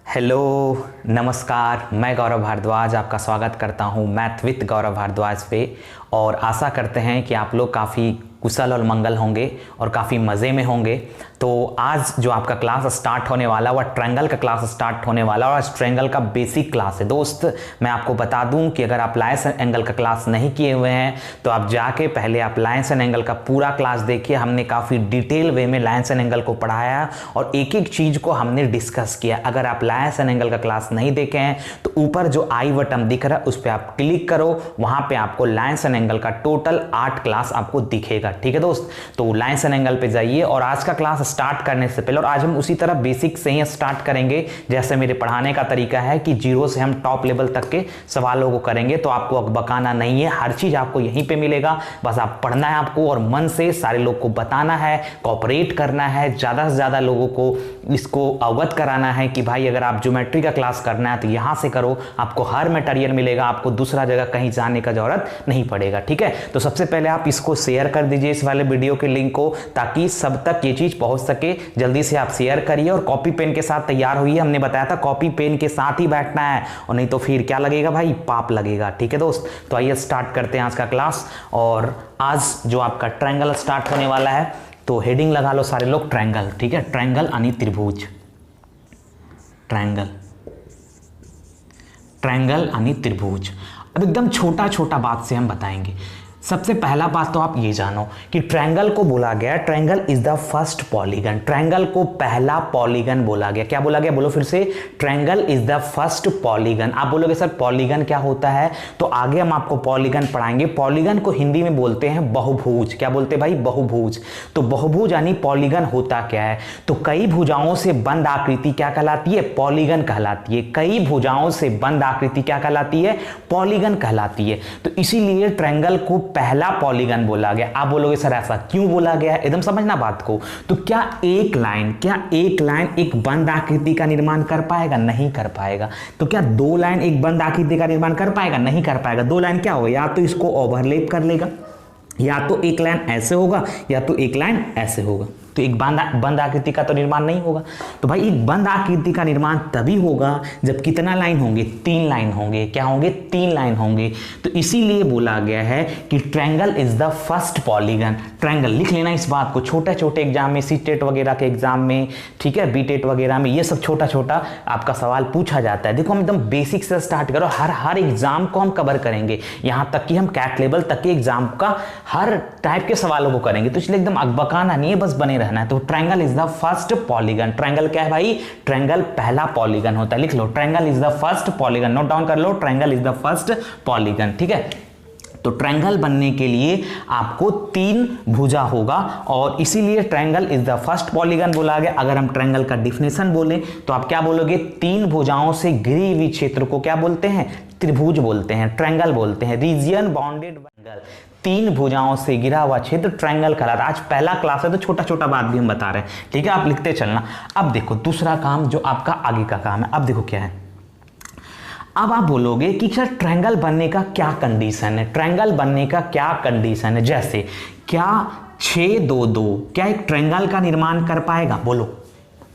Hello, नमस्कार। मैं गौरव भारद्वाज आपका स्वागत करता हूं मैथ विद गौरव भारद्वाज पे। और आशा करते हैं कि आप लोग काफ़ी कुशल और मंगल होंगे और काफ़ी मज़े में होंगे। तो आज जो आपका क्लास स्टार्ट होने वाला वह ट्रायंगल का क्लास स्टार्ट होने वाला और ट्रायंगल का बेसिक क्लास है। दोस्त, मैं आपको बता दूं कि अगर आप लाइन्स एंड एंगल का क्लास नहीं किए हुए हैं तो आप जाके पहले आप लाइन्स एंड एंगल का पूरा क्लास देखिए। हमने काफ़ी डिटेल वे में लाइन्स एंड एंगल को पढ़ाया और एक एक चीज़ को हमने डिस्कस किया। अगर आप लाइन्स एंड एंगल का क्लास नहीं देखे हैं तो ऊपर जो आई बटन दिख रहा है उस पर आप क्लिक करो, वहाँ पर आपको लाइन्स एंड एंगल का टोटल 8 क्लास आपको दिखेगा। ठीक है दोस्त, तो लाइन्स एंड एंगल पे जाइए। और आज का क्लास स्टार्ट करने से पहले, और आज हम उसी तरह बेसिक से ही स्टार्ट करेंगे जैसे मेरे पढ़ाने का तरीका है कि जीरो से हम टॉप लेवल तक के सवालों को करेंगे। तो आपको अकबकाना नहीं है, हर चीज आपको यहीं पे मिलेगा। बस आप पढ़ना है आपको और मन से सारे लोग को बताना है, कोऑपरेट करना है, ज्यादा से ज्यादा लोगों को इसको अवगत कराना है कि भाई अगर आप ज्योमेट्री का क्लास करना है तो यहां से करो, आपको हर मटेरियल मिलेगा, आपको दूसरा जगह कहीं जाने का जरूरत नहीं पड़ेगा। ठीक है, तो सबसे पहले आप इसको शेयर कर दीजिए इस वाले वीडियो के लिंक को, ताकि सब तक ये चीज पहुंच सके। जल्दी से आप शेयर करिए और कॉपी पेन के साथ तैयार होइए। हमने बताया था कॉपी पेन के साथ ही बैठना है, और नहीं तो फिर क्या लगेगा भाई, पाप लगेगा। ठीक है दोस्त, तो आइए स्टार्ट करते हैं आज का क्लास। और आज जो आपका ट्रायंगल स्टार्ट होने वाला है तो हेडिंग लगा लो सारे लोग, ट्रायंगल। ठीक है, ट्रायंगल यानी त्रिभुज, ट्रायंगल, ट्रायंगल यानी त्रिभुज। अब एकदम छोटा छोटा बात से हम बताएंगे। सबसे पहला बात तो आप ये जानो कि ट्रायंगल को बोला गया, triangle is the first polygon. Triangle को पहला पॉलीगन बोला गया। क्या बोला गया, बोलो फिर से, triangle is the first polygon. आप बोलोगे सर पॉलीगन क्या होता है, तो आगे हम आपको पॉलीगन पढ़ाएंगे। पॉलीगन को हिंदी में बोलते हैं बहुभुज। क्या बोलते हैं भाई, बहुभुज। तो बहुभुज यानी पॉलीगन होता क्या है, तो कई भुजाओं से बंद आकृति क्या कहलाती है, पॉलीगन कहलाती है। कई भुजाओं से बंद आकृति क्या कहलाती है, पॉलीगन कहलाती है। तो इसीलिए ट्रायंगल को पहला पॉलीगन बोला गया। आप बोलोगे सर ऐसा क्यों बोला गया है, एकदम समझना बात को। तो क्या एक लाइन एक बंद आकृति का निर्माण कर पाएगा, नहीं कर पाएगा। तो क्या दो लाइन एक बंद आकृति का निर्माण कर पाएगा, नहीं कर पाएगा। दो लाइन क्या होगा, या तो इसको ओवरलैप कर लेगा, या तो एक लाइन ऐसे होगा, या तो एक लाइन ऐसे होगा। तो एक बंद आकृति का तो निर्माण नहीं होगा। तो भाई एक बंद आकृति का निर्माण तभी होगा जब कितना लाइन होंगे, 3 लाइन होंगे। क्या होंगे, 3 लाइन होंगे। तो इसीलिए बोला गया है कि triangle is the first polygon. Triangle लिख लेना इस बात को, छोटे छोटे एग्जाम में, सी टेट वगैरह के एग्जाम में, ठीक है, बी टेट वगैरह में, ये सब छोटा छोटा आपका सवाल पूछा जाता है। देखो हम एकदम बेसिक से स्टार्ट करो, हर एग्जाम को हम कवर करेंगे, यहाँ तक कि हम कैट लेवल तक के एग्जाम का हर टाइप के सवालों को करेंगे। तो इसलिए एकदम अकबकाना नहीं है, बस बने रहना है। तो triangle is the first polygon. Triangle क्या है भाई, ट्रायंगल पहला पॉलीगन होता है। लिख लो, triangle is the first polygon, note down कर लो, triangle is the first polygon. ठीक है, तो ट्रायंगल बनने के लिए आपको 3 भुजा होगा और इसीलिए triangle is the first polygon बोला गया। अगर हम ट्रायंगल का डिफिनेशन बोले तो आप क्या बोलोगे, 3 भुजाओं से घिरी हुई क्षेत्र को क्या बोलते हैं, त्रिभुज बोलते हैं, ट्रायंगल बोलते हैं। रीजियन बाउंडेड ट्रायंगल, 3 भुजाओं से घिरा हुआ क्षेत्र ट्रायंगल कहलाता है। आज पहला क्लास है तो छोटा छोटा बात भी हम बता रहे हैं। ठीक है, आप लिखते चलना। अब देखो दूसरा काम जो आपका आगे का काम है, अब देखो क्या है। अब आप बोलोगे कि सर ट्रायंगल बनने का क्या कंडीशन है, ट्रायंगल बनने का क्या कंडीशन है। जैसे क्या 6 2 2 क्या एक ट्रायंगल का निर्माण कर पाएगा, बोलो।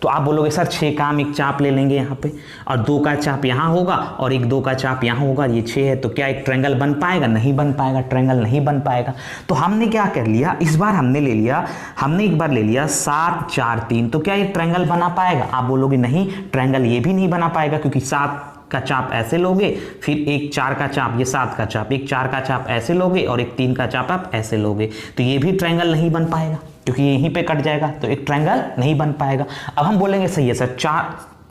तो आप बोलोगे सर 6 का हम एक चाप ले लेंगे यहाँ पे, और 2 का चाप यहाँ होगा, और एक 2 का चाप यहाँ होगा, ये 6 है। तो क्या एक ट्रायंगल बन पाएगा, नहीं बन पाएगा, ट्रायंगल नहीं बन पाएगा। तो हमने क्या कर लिया, इस बार हमने एक बार ले लिया 7 4 3। तो क्या एक ट्रायंगल बना पाएगा, आप बोलोगे नहीं, ट्रायंगल ये भी नहीं बना पाएगा, क्योंकि 7 का चाप ऐसे लोगे, फिर एक 4 का चाप, ये 7 का चाप, एक 4 का चाप ऐसे लोगे, और एक 3 का चाप आप ऐसे लोगे। तो ये भी ट्रायंगल नहीं बन पाएगा, क्योंकि यहीं पे कट जाएगा, तो एक ट्रायंगल नहीं बन पाएगा। अब हम बोलेंगे सही है सर,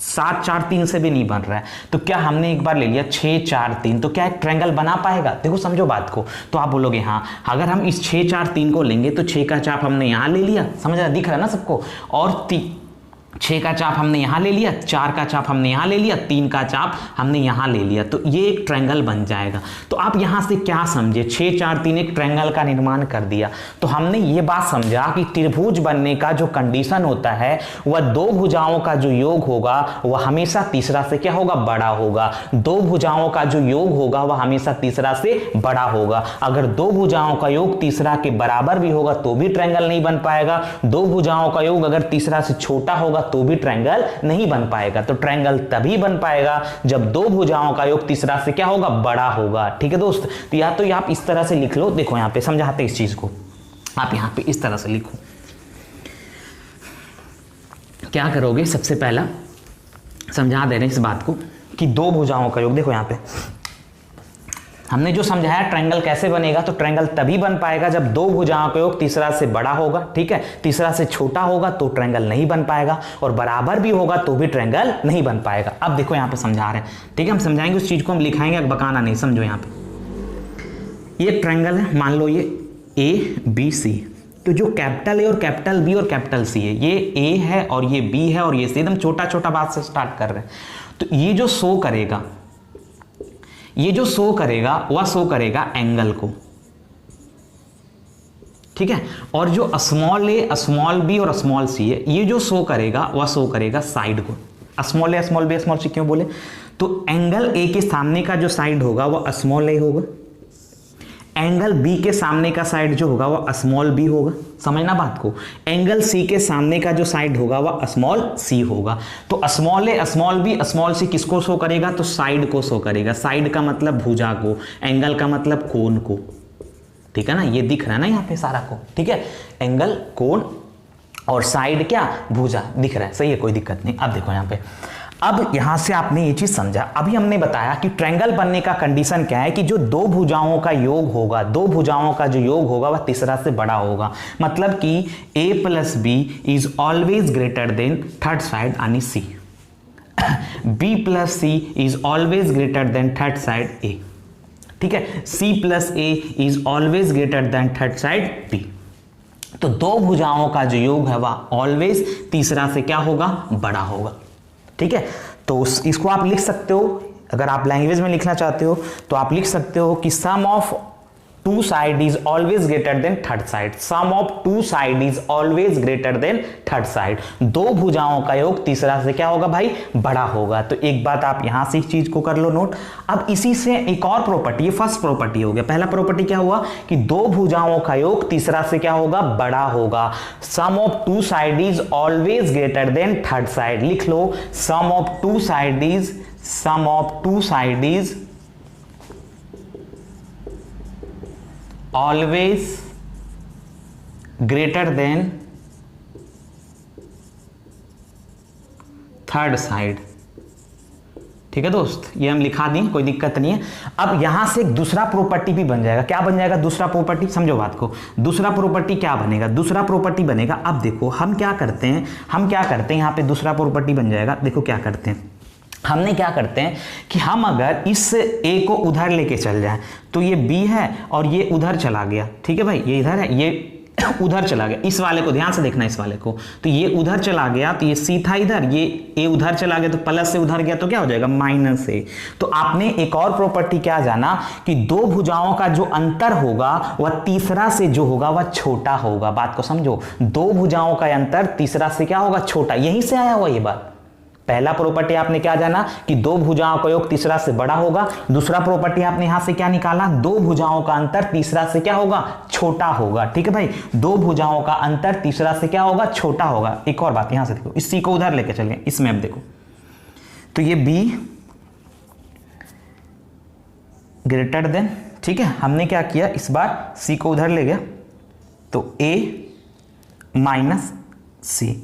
7 4 3 से भी नहीं बन रहा है, तो क्या हमने एक बार ले लिया 6 4 3, तो क्या एक ट्रायंगल बना पाएगा। देखो समझो बात को, तो आप बोलोगे हाँ, अगर हम इस 6 4 3 को लेंगे तो 6 का चाप हमने यहाँ ले लिया, समझ रहा, दिख रहा ना सबको, और 6 का चाप हमने यहाँ ले लिया, 4 का चाप हमने यहाँ ले लिया, 3 का चाप हमने यहाँ ले लिया, तो ये एक ट्रायंगल बन जाएगा। तो आप यहाँ से क्या समझे, 6 4 3 एक ट्रायंगल का निर्माण कर दिया। तो हमने ये बात समझा कि त्रिभुज बनने का जो कंडीशन होता है वह 2 भुजाओं का जो योग होगा वह हमेशा तीसरा से क्या होगा, बड़ा होगा। 2 भुजाओं का जो योग होगा वह हमेशा तीसरा से बड़ा होगा। अगर 2 भुजाओं का योग तीसरा के बराबर भी होगा तो भी ट्रायंगल नहीं बन पाएगा। 2 भुजाओं का योग अगर तीसरा से छोटा होगा तो भी ट्रायंगल नहीं बन पाएगा। तो ट्रायंगल तभी बन पाएगा जब दो भुजाओं का योग तीसरा से क्या होगा, बड़ा होगा। ठीक है दोस्त, तो या तो आप इस तरह से लिख लो, देखो यहां पे समझाते इस चीज को, आप यहां पे इस तरह से लिखो। क्या करोगे, सबसे पहला समझा दे रहे हैं इस बात को कि दो भुजाओं का योग, देखो यहां पे हमने जो समझाया ट्रायंगल कैसे बनेगा, तो ट्रायंगल तभी बन पाएगा जब दो भुजाओं का योग तीसरा से बड़ा होगा। ठीक है, तीसरा से छोटा होगा तो ट्रायंगल नहीं बन पाएगा, और बराबर भी होगा तो भी ट्रायंगल नहीं बन पाएगा। अब देखो यहां पे समझा रहे हैं, ठीक है, हम समझाएंगे उस चीज को, हम लिखाएंगे, बकाना नहीं। समझो यहां पे ये ट्रायंगल है, मान लो ये ABC, तो जो कैपिटल ए और कैपिटल बी और कैपिटल सी है, ये ए है और ये बी है और ये सी, एकदम छोटा छोटा बात से स्टार्ट कर रहे हैं। तो ये जो शो करेगा, वह शो करेगा एंगल को। ठीक है, और जो स्मॉल ए, स्मॉल बी और स्मॉल सी है, ये जो शो करेगा वह शो करेगा साइड को। स्मॉल ए, स्मॉल बी, स्मॉल सी क्यों बोले, तो एंगल ए के सामने का जो साइड होगा वह स्मॉल ए होगा, एंगल बी के सामने का साइड जो होगा वह स्मॉल बी होगा। समझना बात को, एंगल सी के सामने का जो साइड होगा वह स्मॉल सी होगा। तो स्मॉल ए, स्मॉल बी, स्मॉल सी किसको शो करेगा, तो साइड को शो करेगा। साइड का मतलब भुजा को, एंगल का मतलब कोण को। ठीक है ना, ये दिख रहा है ना यहाँ पे सारा को। ठीक है, एंगल, कोण और साइड क्या, भुजा दिख रहा है, सही है, कोई दिक्कत नहीं। अब देखो यहाँ पे, अब यहां से आपने ये चीज समझा। अभी हमने बताया कि ट्रायंगल बनने का कंडीशन क्या है, कि जो दो भुजाओं का योग होगा, दो भुजाओं का जो योग होगा वह तीसरा से बड़ा होगा। मतलब कि A plus B is always greater than third side यानी C, B plus C is always greater than third side A। ठीक है, C plus A is always greater than third side B। तो दो भुजाओं का जो योग है वह ऑलवेज तीसरा से क्या होगा, बड़ा होगा। ठीक है, तो इसको आप लिख सकते हो, अगर आप लैंग्वेज में लिखना चाहते हो तो आप लिख सकते हो कि sum of two side is always greater than third side. Sum of two side is always greater than third side. दो भुजाओं का योग तीसरा से क्या होगा भाई, बड़ा होगा। तो एक बात आप यहां से इस चीज को कर लो नोट। अब इसी से एक और प्रॉपर्टी, ये फर्स्ट प्रॉपर्टी हो गया। पहला प्रॉपर्टी क्या हुआ कि दो भुजाओं का योग तीसरा से क्या होगा, बड़ा होगा। Sum of two side is always greater than third side. लिख लो, sum of two side is always greater than third side. ठीक है दोस्त, ये हम लिखा दें, कोई दिक्कत नहीं है। अब यहां से एक दूसरा प्रॉपर्टी भी बन जाएगा। क्या बन जाएगा दूसरा प्रॉपर्टी, समझो बात को। दूसरा प्रॉपर्टी क्या बनेगा, दूसरा प्रॉपर्टी बनेगा, अब देखो हम क्या करते हैं, यहां पे दूसरा प्रॉपर्टी बन जाएगा। देखो क्या करते हैं, हमने क्या करते हैं कि हम अगर इस A को उधर लेके चल जाएं, तो ये B है और ये उधर चला गया। ठीक है भाई, ये इधर है, ये उधर चला गया। इस वाले को ध्यान से देखना, इस वाले को, तो ये उधर चला गया, तो ये C था इधर, ये A उधर चला गया, तो प्लस से उधर गया तो क्या हो जाएगा, माइनस A। तो आपने एक और प्रॉपर्टी क्या जाना कि दो भुजाओं का जो अंतर होगा वह तीसरा से जो होगा वह छोटा होगा। बात को समझो, दो भुजाओं का अंतर तीसरा से क्या होगा, छोटा। यहीं से आया हुआ ये बात। पहला प्रॉपर्टी आपने क्या जाना कि दो भुजाओं का योग तीसरा से बड़ा होगा। दूसरा प्रॉपर्टी आपने यहां से क्या निकाला, दो भुजाओं का अंतर तीसरा से क्या होगा, छोटा होगा। ठीक है भाई, दो भुजाओं का अंतर तीसरा से क्या होगा, छोटा होगा। एक और बात, यहां से देखो, इस C को उधर लेके चलिए, इसमें अब देखो, तो ये B ग्रेटर देन, ठीक है, हमने क्या किया, इस बार C को उधर ले गया, तो A माइनस C।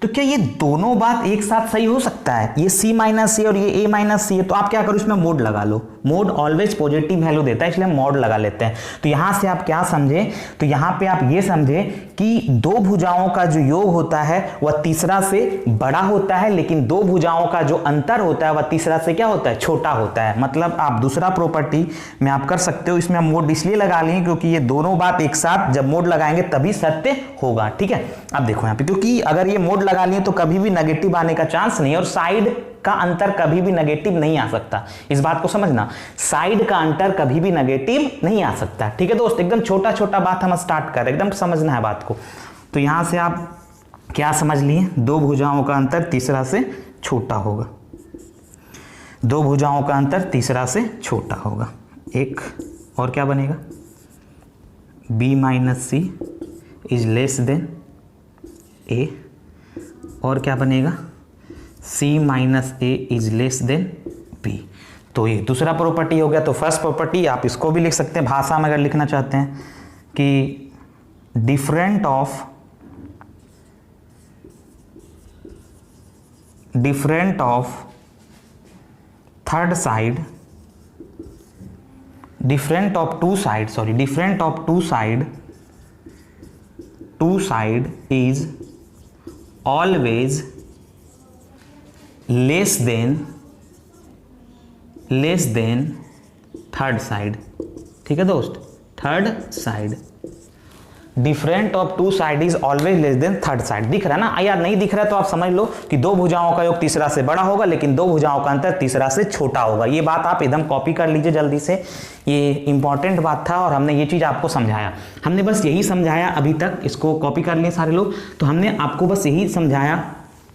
तो क्या ये दोनों बात एक साथ सही हो सकता है, ये C माइनस C और ये A माइनस C है, तो आप क्या करो, इसमें मोड लगा लो। मोड ऑलवेज पॉजिटिव वैल्यू देता है, इसलिए हम मोड लगा लेते हैं। तो यहां से आप क्या समझे, तो यहां पे आप ये समझे कि दो भुजाओं का जो योग होता है वह तीसरा से बड़ा होता है, लेकिन दो भुजाओं का जो अंतर होता है वह तीसरा से क्या होता है, छोटा होता है। मतलब आप दूसरा प्रॉपर्टी में आप कर सकते हो, इसमें हम मोड इसलिए लगा लिए क्योंकि ये दोनों बात एक साथ जब मोड लगाएंगे तभी सत्य होगा। ठीक है, अब देखो यहाँ पे, क्योंकि अगर ये मोड लगा लिए तो कभी भी नेगेटिव आने का चांस नहीं है, और साइड का अंतर कभी भी नेगेटिव नहीं आ सकता। इस बात को समझना, साइड का अंतर कभी भी नेगेटिव नहीं आ सकता। ठीक है दोस्त, एकदम छोटा छोटा बात हम स्टार्ट कर, एकदम समझना है बात को। तो यहां से आप क्या समझ लिए, दो भुजाओं का अंतर तीसरा से छोटा होगा, दो भुजाओं का अंतर तीसरा से छोटा होगा। एक और क्या बनेगा, B minus C is less than A, और क्या बनेगा, C minus A is less than B. तो ये दूसरा प्रॉपर्टी हो गया। तो फर्स्ट प्रॉपर्टी आप इसको भी लिख सकते हैं भाषा में अगर लिखना चाहते हैं कि different of third side, different of two side is always less than third side. ठीक है दोस्त, third side, different of two side is always less than third side. दिख रहा है ना यार, नहीं दिख रहा है तो आप समझ लो कि दो भुजाओं का योग तीसरा से बड़ा होगा लेकिन दो भुजाओं का अंतर तीसरा से छोटा होगा। ये बात आप एकदम कॉपी कर लीजिए जल्दी से, ये इंपॉर्टेंट बात था और हमने ये चीज आपको समझाया। हमने बस यही समझाया अभी तक, इसको कॉपी कर लिए सारे लोग। तो हमने आपको बस यही समझाया,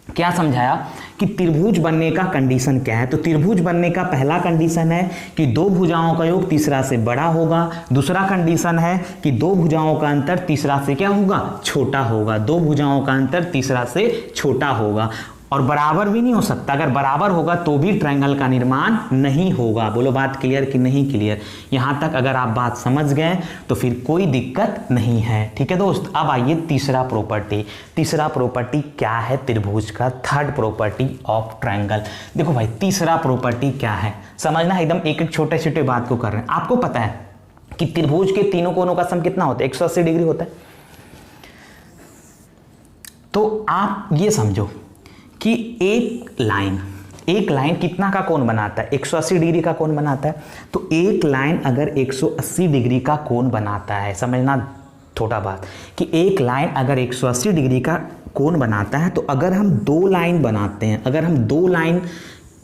क्या समझाया कि त्रिभुज बनने का कंडीशन क्या है। तो त्रिभुज बनने का पहला कंडीशन है कि दो भुजाओं का योग तीसरा से बड़ा होगा। दूसरा कंडीशन है कि दो भुजाओं का अंतर तीसरा से क्या होगा, छोटा होगा। दो भुजाओं का अंतर तीसरा से छोटा होगा और बराबर भी नहीं हो सकता। अगर बराबर होगा तो भी ट्रायंगल का निर्माण नहीं होगा। बोलो बात क्लियर कि नहीं क्लियर? यहां तक अगर आप बात समझ गए तो फिर कोई दिक्कत नहीं है। ठीक है दोस्त, अब आइए तीसरा प्रॉपर्टी। तीसरा प्रॉपर्टी क्या है त्रिभुज का, थर्ड प्रॉपर्टी ऑफ ट्रायंगल। देखो भाई तीसरा प्रॉपर्टी क्या है समझना, एकदम एक एक छोटे छोटे बात को कर रहे हैं। आपको पता है कि त्रिभुज के तीनों कोनों का सम कितना होता है, 180 डिग्री होता है। तो आप ये समझो कि एक लाइन कितना का कोण बनाता है, 180 डिग्री का कोण बनाता है। तो एक लाइन अगर 180 डिग्री का कोण बनाता है, समझना थोड़ा बात कि एक लाइन अगर 180 डिग्री का कोण बनाता है, तो अगर हम दो लाइन बनाते हैं, अगर हम दो लाइन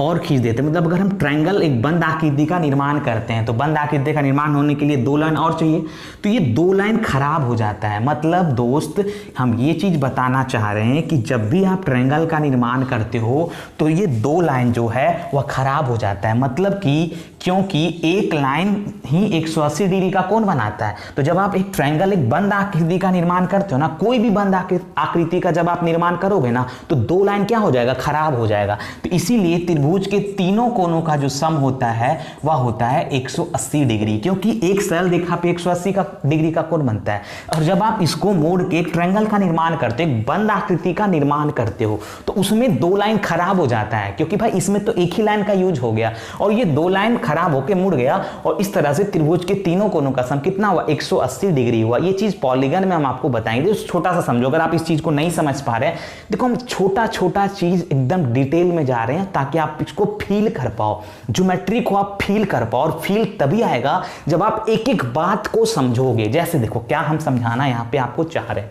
और खींच देते हैं, मतलब अगर हम ट्रायंगल एक बंद आकृति का निर्माण करते हैं, तो बंद आकृति का निर्माण होने के लिए दो लाइन और चाहिए। तो ये दो लाइन खराब हो जाता है। मतलब दोस्त हम ये चीज बताना चाह रहे हैं कि जब भी आप ट्रायंगल का निर्माण करते हो तो ये दो लाइन जो है वह खराब हो जाता है। मतलब कि क्योंकि एक लाइन ही 180 डिग्री का कोण बनाता है। तो जब आप एक ट्रायंगल एक बंद आकृति का निर्माण करते हो ना, कोई भी बंद आकृति का जब आप निर्माण करोगे ना, तो दो लाइन क्या हो जाएगा, खराब हो जाएगा। तो इसीलिए त्रिभुज के तीनों कोनों का जो सम होता है वह होता है 180 डिग्री, क्योंकि एक सरल रेखा पे 180 डिग्री का कोण बनता है। और जब आप इसको मोड़ के एक ट्रायंगल का निर्माण करते हो, एक बंद आकृति का निर्माण करते हो, तो उसमें दो लाइन खराब हो जाता है, क्योंकि भाई इसमें तो एक ही लाइन का यूज हो गया और ये दो लाइन खराब होकर मुड़ गया। और इस तरह से त्रिभुज के तीनों कोनों का सम कितना हुआ, 180 डिग्री हुआ। ये चीज पॉलीगन में हम आपको बताएंगे। छोटा सा समझो, अगर आप इस चीज को नहीं समझ पा रहे हैं, देखो हम छोटा छोटा चीज एकदम डिटेल में जा रहे हैं ताकि आप इसको फील कर पाओ, ज्योमेट्री को आप फील कर पाओ। और फील तभी आएगा जब आप एक एक बात को समझोगे। जैसे देखो क्या हम समझाना यहां पे आपको चाह रहे हैं,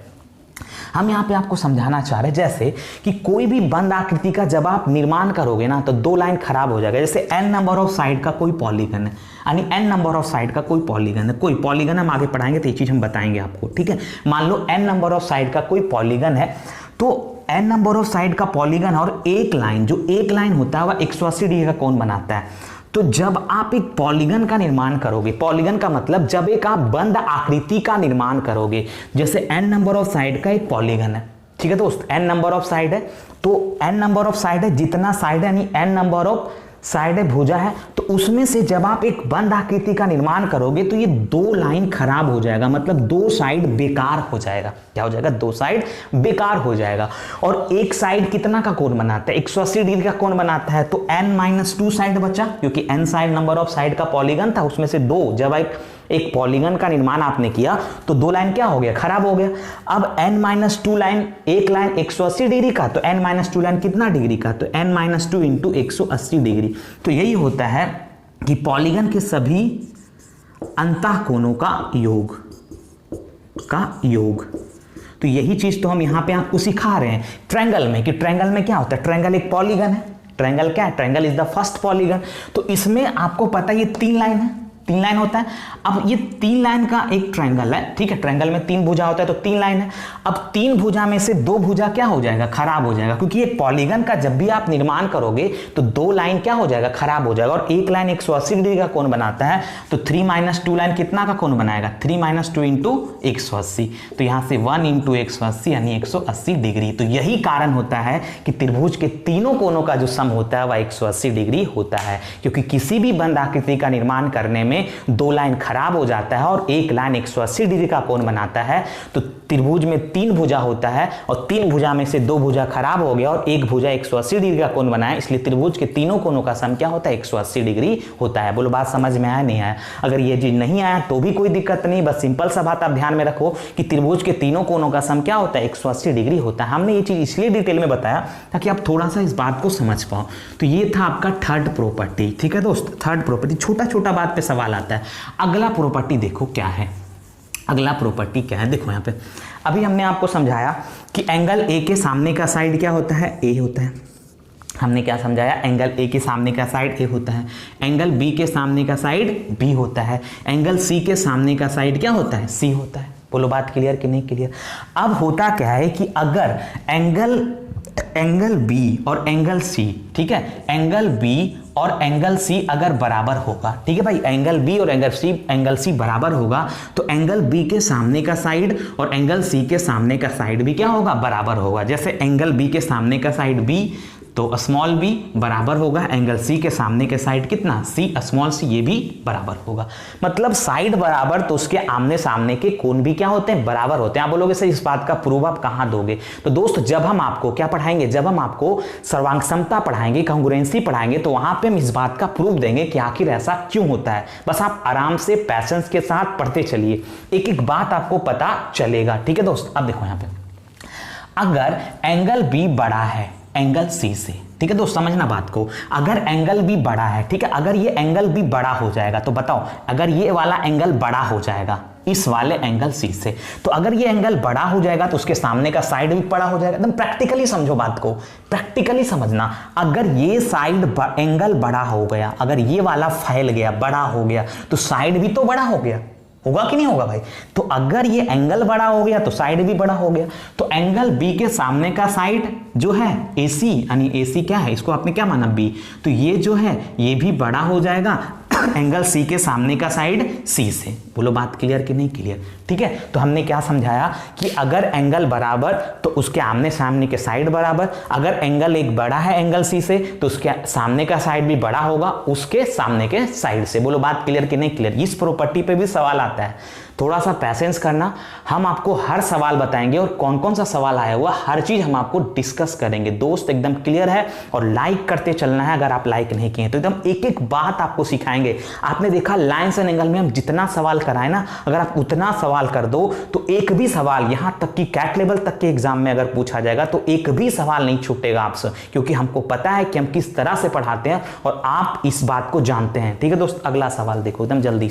हम यहाँ पे आपको समझाना चाह रहे हैं जैसे कि कोई भी बंद आकृति का जब आप निर्माण करोगे ना, तो दो लाइन खराब हो जाएगा। जैसे n नंबर ऑफ साइड का कोई पॉलीगन है, यानी n नंबर ऑफ साइड का कोई पॉलीगन है, कोई पॉलीगन हम आगे पढ़ाएंगे तो ये चीज हम बताएंगे आपको। ठीक है, मान लो n नंबर ऑफ साइड का कोई पॉलीगन है, तो n नंबर ऑफ साइड का पॉलीगन और एक लाइन, जो एक लाइन होता है वह 180 डिग्री का कोण बनाता है। तो जब आप एक पॉलीगन का निर्माण करोगे, पॉलीगन का मतलब जब एक आप बंद आकृति का निर्माण करोगे, जैसे n नंबर ऑफ साइड का एक पॉलीगन है, ठीक है दोस्त, n नंबर ऑफ साइड है, तो n नंबर ऑफ साइड है, जितना साइड है यानी n नंबर ऑफ साइड है, भुजा है, तो उसमें से जब आप एक बंद आकृति का निर्माण करोगे तो ये दो लाइन खराब हो जाएगा, मतलब दो साइड बेकार हो जाएगा। क्या हो जाएगा, दो साइड बेकार हो जाएगा। और एक साइड कितना का कोण बनाता है, 180 डिग्री का कोण बनाता है, तो n-2 साइड बचा, क्योंकि n side number of side का पॉलीगन था, उसमें से दो, जब एक पॉलीगन का निर्माण आपने किया तो दो लाइन क्या हो गया, खराब हो गया। अब n-2 लाइन, एक लाइन 180 डिग्री का, तो n-2 लाइन कितना डिग्री का, तो n-2 इंटू 180 डिग्री। तो यही होता है कि पॉलीगन के सभी अंतः कोणों का योग। तो यही चीज तो हम यहां पे आपको सिखा रहे हैं ट्रायंगल में, कि ट्रायंगल में क्या होता है, ट्रायंगल एक पॉलीगन है। ट्रायंगल क्या है, triangle is the first polygon. तो इसमें आपको पता है ये तीन लाइन है, 3 लाइन होता है। अब ये 3 लाइन का एक ट्रायंगल है, ठीक है, ट्रायंगल में 3 भुजा होता है तो 3 लाइन है। अब 3 भुजा में से 2 भुजा क्या हो जाएगा, खराब हो जाएगा, क्योंकि एक पॉलीगन का जब भी आप निर्माण करोगे तो 2 लाइन क्या हो जाएगा, खराब हो जाएगा। और एक लाइन 180 डिग्री का कोण बनाता है, तो 3 - 2 लाइन कितना का कोण बनाएगा, 3 - 2 इंटू 180। तो यहां से 1 इंटू 180 यानी 180 डिग्री। तो यही कारण होता है कि त्रिभुज के तीनों कोणों का जो सम होता है वह 180 डिग्री होता है, क्योंकि किसी भी बंद आकृति का निर्माण करने में 2 लाइन खराब हो जाता है और एक लाइन 180 डिग्री का कोण बनाता है। तो त्रिभुज में 3 भुजा होता है और 3 भुजा में से 2 भुजा खराब हो गया और एक भुजा 180 डिग्री का कोण बनाया, इसलिए त्रिभुज के तीनों कोणों का सम क्या होता है, 180 डिग्री होता है। बोलो बात समझ में आया, नहीं आया? अगर ये चीज नहीं आया तो भी कोई दिक्कत नहीं, बस सिंपल सा बात आप ध्यान में रखो कि त्रिभुज के तीनों कोणों का सम क्या होता है, 180 डिग्री होता है। हमने ये चीज इसलिए डिटेल में बताया ताकि आप थोड़ा सा इस बात को समझ पाओ। तो ये था आपका थर्ड प्रॉपर्टी, ठीक है दोस्त, थर्ड प्रॉपर्टी। छोटा छोटा बात पे सवाल आता है। अगला प्रॉपर्टी देखो क्या है, अगला प्रॉपर्टी क्या है, देखो यहाँ पे अभी हमने आपको समझाया कि एंगल ए के सामने का साइड क्या होता है, ए होता है। हमने क्या समझाया, एंगल ए के सामने का साइड ए होता है, एंगल बी के सामने का साइड बी होता है, एंगल सी के सामने का साइड क्या होता है, सी होता है। बोलो बात क्लियर कि नहीं क्लियर? अब होता क्या है कि अगर एंगल बी और एंगल सी, ठीक है, एंगल बी और एंगल सी अगर बराबर होगा, ठीक है भाई, एंगल बी और एंगल सी बराबर होगा तो एंगल बी के सामने का साइड और एंगल सी के सामने का साइड भी क्या होगा, बराबर होगा। जैसे एंगल बी के सामने का साइड बी तो स्मॉल बी बराबर होगा एंगल सी के सामने के साइड कितना, सी स्मॉल सी, ये भी बराबर होगा। मतलब साइड बराबर तो उसके आमने सामने के कोण भी क्या होते हैं, बराबर होते हैं। आप बोलोगे सर इस बात का प्रूफ आप कहां दोगे? तो दोस्त जब हम आपको क्या पढ़ाएंगे, जब हम आपको सर्वांग समता पढ़ाएंगे, कांग्रुएंसी पढ़ाएंगे, तो वहां पे हम इस बात का प्रूफ देंगे कि आखिर ऐसा क्यों होता है। बस आप आराम से पैशंस के साथ पढ़ते चलिए, एक एक बात आपको पता चलेगा, ठीक है दोस्त। अब देखो यहां पे अगर एंगल बी बड़ा है एंगल सी से, ठीक है दोस्त, समझना बात को, अगर एंगल बी बड़ा है, ठीक है, अगर ये एंगल बी बड़ा हो जाएगा तो बताओ, अगर ये वाला एंगल बड़ा हो जाएगा इस वाले एंगल सी से, तो अगर ये एंगल बड़ा हो जाएगा तो उसके सामने का साइड भी बड़ा हो जाएगा। एकदम प्रैक्टिकली समझो बात को, प्रैक्टिकली समझना। अगर ये साइड एंगल बड़ा हो गया, अगर ये वाला फैल गया, बड़ा हो गया, तो साइड भी तो बड़ा हो गया, होगा कि नहीं होगा भाई? तो अगर ये एंगल बड़ा हो गया तो साइड भी बड़ा हो गया। तो एंगल बी के सामने का साइड जो है AC, यानी AC क्या है, इसको आपने क्या माना, बी, तो ये जो है ये भी बड़ा हो जाएगा एंगल सी के सामने का साइड सी से। बोलो बात क्लियर कि नहीं क्लियर? ठीक है, तो हमने क्या समझाया कि अगर एंगल बराबर तो उसके आमने सामने के साइड बराबर, अगर एंगल एक बड़ा है एंगल सी से तो उसके सामने का साइड भी बड़ा होगा उसके सामने के साइड से। बोलो बात क्लियर कि नहीं क्लियर? इस प्रॉपर्टी पे भी सवाल आता है, थोड़ा सा पैसेंस करना, हम आपको हर सवाल बताएंगे और कौन कौन सा सवाल आया हुआ हर चीज हम आपको डिस्कस करेंगे। दोस्त एकदम क्लियर है? और लाइक करते चलना है, अगर आप लाइक नहीं किए तो एकदम एक एक बात आपको सिखाएंगे। आपने देखा लाइन्स एंड एंगल में हम जितना सवाल कराए ना, अगर आप उतना सवाल कर दो तो एक भी सवाल, यहां तक कि कैट लेवल तक के एग्जाम में अगर पूछा जाएगा तो एक भी सवाल नहीं छूटेगा आपसे, क्योंकि हमको पता है कि हम किस तरह से पढ़ाते हैं और आप इस बात को जानते हैं। ठीक है दोस्त, अगला सवाल देखो एकदम जल्दी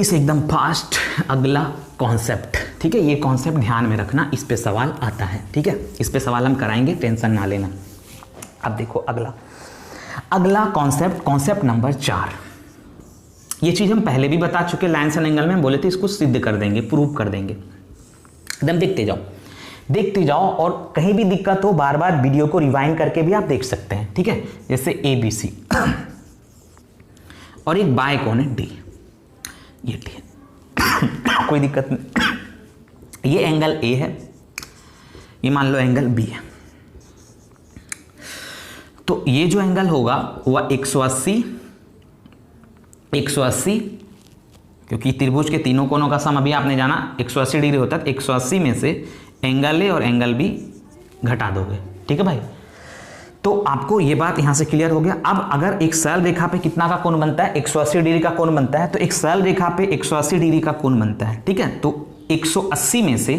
से एकदम फास्ट। अगला कॉन्सेप्ट, ठीक है, ये कॉन्सेप्ट ध्यान में रखना, इस पे सवाल आता है। ठीक है, इस पे सवाल हम कराएंगे, टेंशन ना लेना। अब देखो अगला कॉन्सेप्ट नंबर 4। ये चीज हम पहले भी बता चुके, लाइन्स एंड एंगल में हम बोले थे इसको सिद्ध कर देंगे, प्रूव कर देंगे। एकदम देखते जाओ और कहीं भी दिक्कत हो बार बार वीडियो को रिवाइंड करके भी आप देख सकते हैं। ठीक है, जैसे ABC और एक बाय कौन है D, ये D है कोई दिक्कत नहीं। ये एंगल A है, ये मान लो एंगल B है, तो ये जो एंगल होगा वह 180, क्योंकि त्रिभुज के तीनों कोणों का सम अभी आपने जाना 180 डिग्री होता है। 180 में से एंगल A और एंगल B घटा दोगे। ठीक है भाई, तो आपको ये बात यहां से क्लियर हो गया। अब अगर एक सरल रेखा पे कितना का कोण बनता है, 180 डिग्री का कोण बनता है, तो एक सरल रेखा पे 180 डिग्री का कोण बनता है। ठीक है, तो 180 में से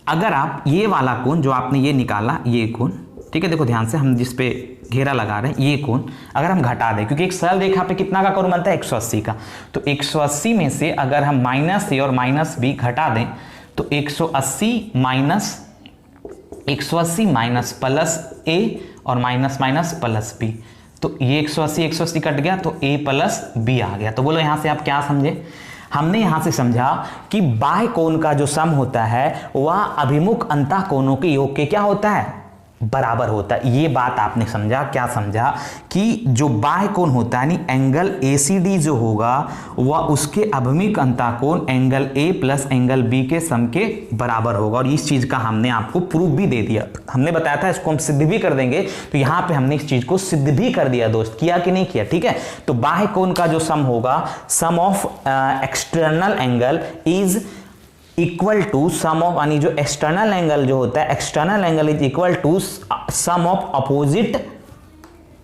अगर आप ये वाला कोण जो आपने ये निकाला, ये कोण, ठीक है, देखो ध्यान से, हम जिस पे घेरा लगा रहे हैं ये कोण अगर हम घटा दें, क्योंकि एक सरल रेखा पे कितना का कोण बनता है, 180 का, तो 180 में से अगर हम -A और -B घटा दें तो 180 माइनस प्लस A और माइनस प्लस B, तो ये 180 कट गया तो a प्लस बी आ गया। तो बोलो यहां से आप क्या समझे? हमने यहां से समझा कि बाह्य कोण का जो सम होता है वह अभिमुख अंतः कोणों के योग के क्या होता है? बराबर होता है। ये बात आपने समझा। क्या समझा? कि जो बाह्य कोण होता है यानी एंगल ACD जो होगा वह उसके अभिमुख अंतः कोण angle A plus angle B के सम के बराबर होगा। और इस चीज का हमने आपको प्रूफ भी दे दिया। हमने बताया था इसको हम सिद्ध भी कर देंगे, तो यहां पे हमने इस चीज को सिद्ध भी कर दिया दोस्त। किया कि नहीं किया? ठीक है। तो बाह्य कोण का जो सम होगा, sum of external angle is equal to sum of, यानी जो एक्सटर्नल एंगल जो होता है, external angle is equal to sum of opposite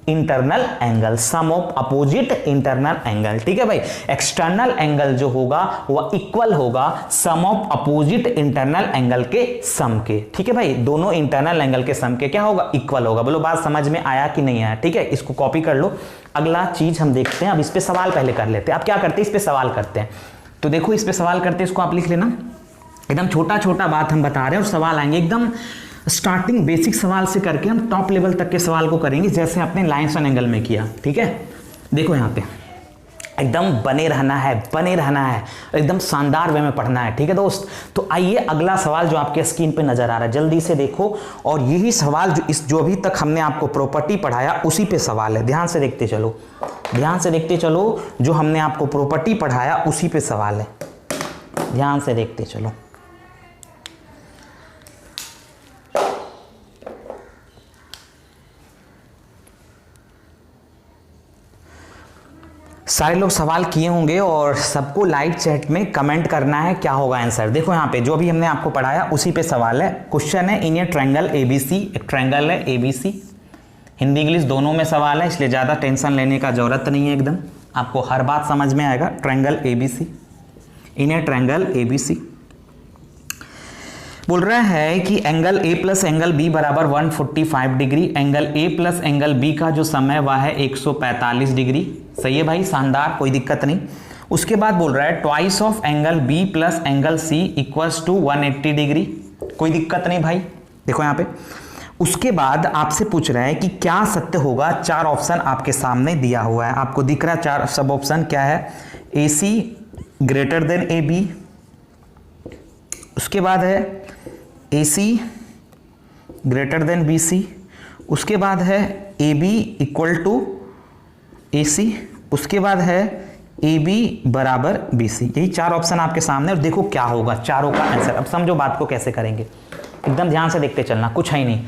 internal angle, sum of opposite internal angle. ठीक है भाई, एक्सटर्नल एंगल जो होगा वह इक्वल होगा sum of opposite internal angle के सम के। ठीक है भाई, दोनों इंटरनल एंगल के सम के क्या होगा? इक्वल होगा। बोलो बात समझ में आया कि नहीं आया? ठीक है, इसको कॉपी कर लो। अगला चीज हम देखते हैं। अब इस पे सवाल पहले कर लेते हैं। अब क्या करते हैं? इस पे सवाल करते हैं। तो देखो इस पे सवाल करते हैं, इसको आप लिख लेना। एकदम छोटा छोटा बात हम बता रहे हैं और सवाल आएंगे एकदम स्टार्टिंग बेसिक सवाल से करके हम टॉप लेवल तक के सवाल को करेंगे, जैसे आपने लाइन्स एंड एंगल में किया। ठीक है, देखो यहाँ पे एकदम बने रहना है, बने रहना है, एकदम शानदार वे में पढ़ना है। ठीक है दोस्त, तो आइए अगला सवाल जो आपके स्क्रीन पे नजर आ रहा है जल्दी से देखो। और यही सवाल जो अभी तक हमने आपको प्रॉपर्टी पढ़ाया उसी पे सवाल है। ध्यान से देखते चलो, ध्यान से देखते चलो। जो हमने आपको प्रॉपर्टी पढ़ाया उसी पे सवाल है, ध्यान से देखते चलो। सारे लोग सवाल किए होंगे और सबको लाइव चैट में कमेंट करना है क्या होगा आंसर। देखो यहाँ पे जो भी हमने आपको पढ़ाया उसी पे सवाल है। क्वेश्चन है इन ए ट्रायंगल ABC, एक ट्रायंगल है ABC, हिंदी इंग्लिश दोनों में सवाल है, इसलिए ज़्यादा टेंशन लेने का जरूरत नहीं है। एकदम आपको हर बात समझ में आएगा। ट्रायंगल ABC, इन ए ट्रायंगल ABC बोल रहा है कि angle A plus angle B बराबर 145 degree, angle A plus angle B का जो समय वह है 145 डिग्री। सही है भाई, शानदार, कोई दिक्कत नहीं। उसके बाद बोल रहा है twice of angle B plus angle C equals to 180 degree. कोई दिक्कत नहीं भाई, देखो यहाँ पे। उसके बाद आपसे पूछ रहा है कि क्या सत्य होगा। 4 ऑप्शन आपके सामने दिया हुआ है, आपको दिख रहा है 4 सब ऑप्शन क्या है। AC ग्रेटर देन AB, उसके बाद है AC ग्रेटर देन BC, उसके बाद है AB इक्वल टू AC, उसके बाद है AB बराबर BC। यही 4 ऑप्शन आपके सामने। और देखो क्या होगा चारों का आंसर। अब समझो बात को कैसे करेंगे, एकदम ध्यान से देखते चलना, कुछ है ही नहीं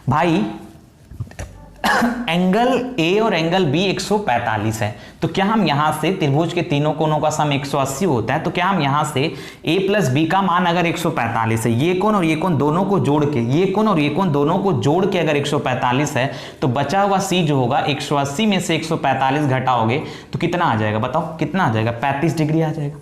भाई। एंगल A और एंगल B 145 है, तो क्या हम यहां से त्रिभुज के तीनों कोणों का सम 180 होता है, तो क्या हम यहां से A प्लस B का मान अगर 145 है, ये कोण और ये कोण दोनों को जोड़ के, ये कोण और ये कोण दोनों को जोड़ के अगर 145 है, तो बचा हुआ C जो होगा 180 में से 145 घटाओगे तो कितना आ जाएगा? बताओ कितना आ जाएगा? 35 डिग्री आ जाएगा।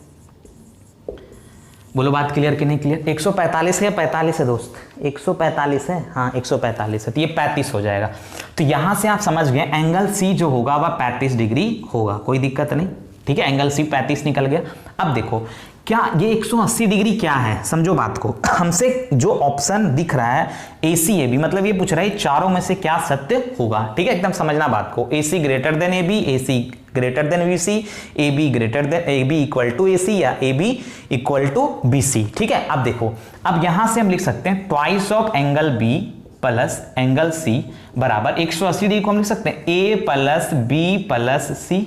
बोलो बात क्लियर कि नहीं क्लियर? 145 है या 45 है दोस्त? 145 है, हाँ 145 है, तो ये 35 हो जाएगा। तो यहां से आप समझ गए एंगल C जो होगा वह 35 डिग्री होगा, कोई दिक्कत नहीं। ठीक है, एंगल C 35 निकल गया। अब देखो क्या ये 180 डिग्री क्या है, समझो बात को। हमसे जो ऑप्शन दिख रहा है ACAB, मतलब ये पूछ रहा है चारों में से क्या सत्य होगा। ठीक है, एकदम समझना बात को। AC greater than AB, AC greater than BC, AB greater than AB equal to AC या AB इक्वल टू BC। ठीक है, अब देखो, अब यहां से हम लिख सकते हैं twice of angle B plus angle C बराबर 180 डिग्री को हम लिख सकते हैं A plus B plus C।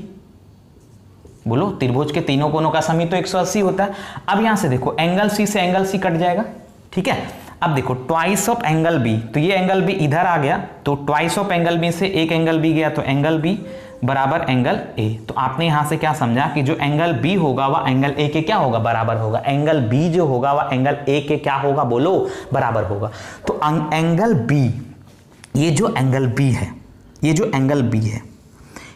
बोलो त्रिभुज के तीनों कोणों का सम तो 180 होता है। अब यहां से देखो एंगल C से एंगल C कट जाएगा। ठीक है, अब देखो ट्वाइस ऑफ एंगल B, तो ये एंगल B इधर आ गया, तो ट्वाइस ऑफ एंगल B से एक एंगल B गया, तो एंगल B बराबर एंगल A। तो आपने यहां से क्या समझा कि जो एंगल B होगा वह एंगल A के क्या होगा? बराबर होगा। एंगल B जो होगा वह एंगल A के क्या होगा? बोलो बराबर होगा। तो एंगल B, ये जो एंगल B है, ये जो एंगल B है,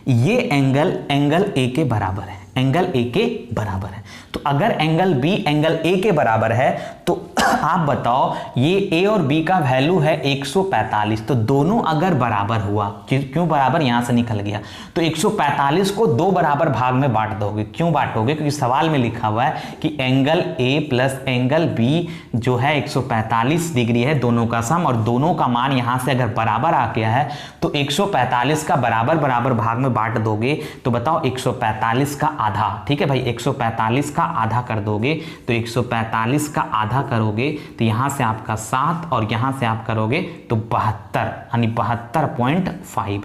ये एंगल A के बराबर है, एंगल A के बराबर है। तो अगर एंगल B एंगल A के बराबर है तो आप बताओ ये a और b का वैल्यू है 145, तो दोनों अगर बराबर हुआ, क्यों बराबर, यहां से निकल गया, तो 145 को दो बराबर भाग में बांट दोगे। क्यों बांटोगे? क्योंकि सवाल में लिखा हुआ है कि angle a plus angle b जो है 145 डिग्री है, दोनों का सम, और दोनों का मान यहां से अगर बराबर आ गया है तो 145 का बराबर बराबर भाग में बांट दोगे। तो बताओ 145 का आधा, ठीक है भाई, 145 का आधा कर दोगे, तो 145 का आधा करोगे तो यहां से आपका 7 और यहां से आप करोगे तो 72, यानी 72.5।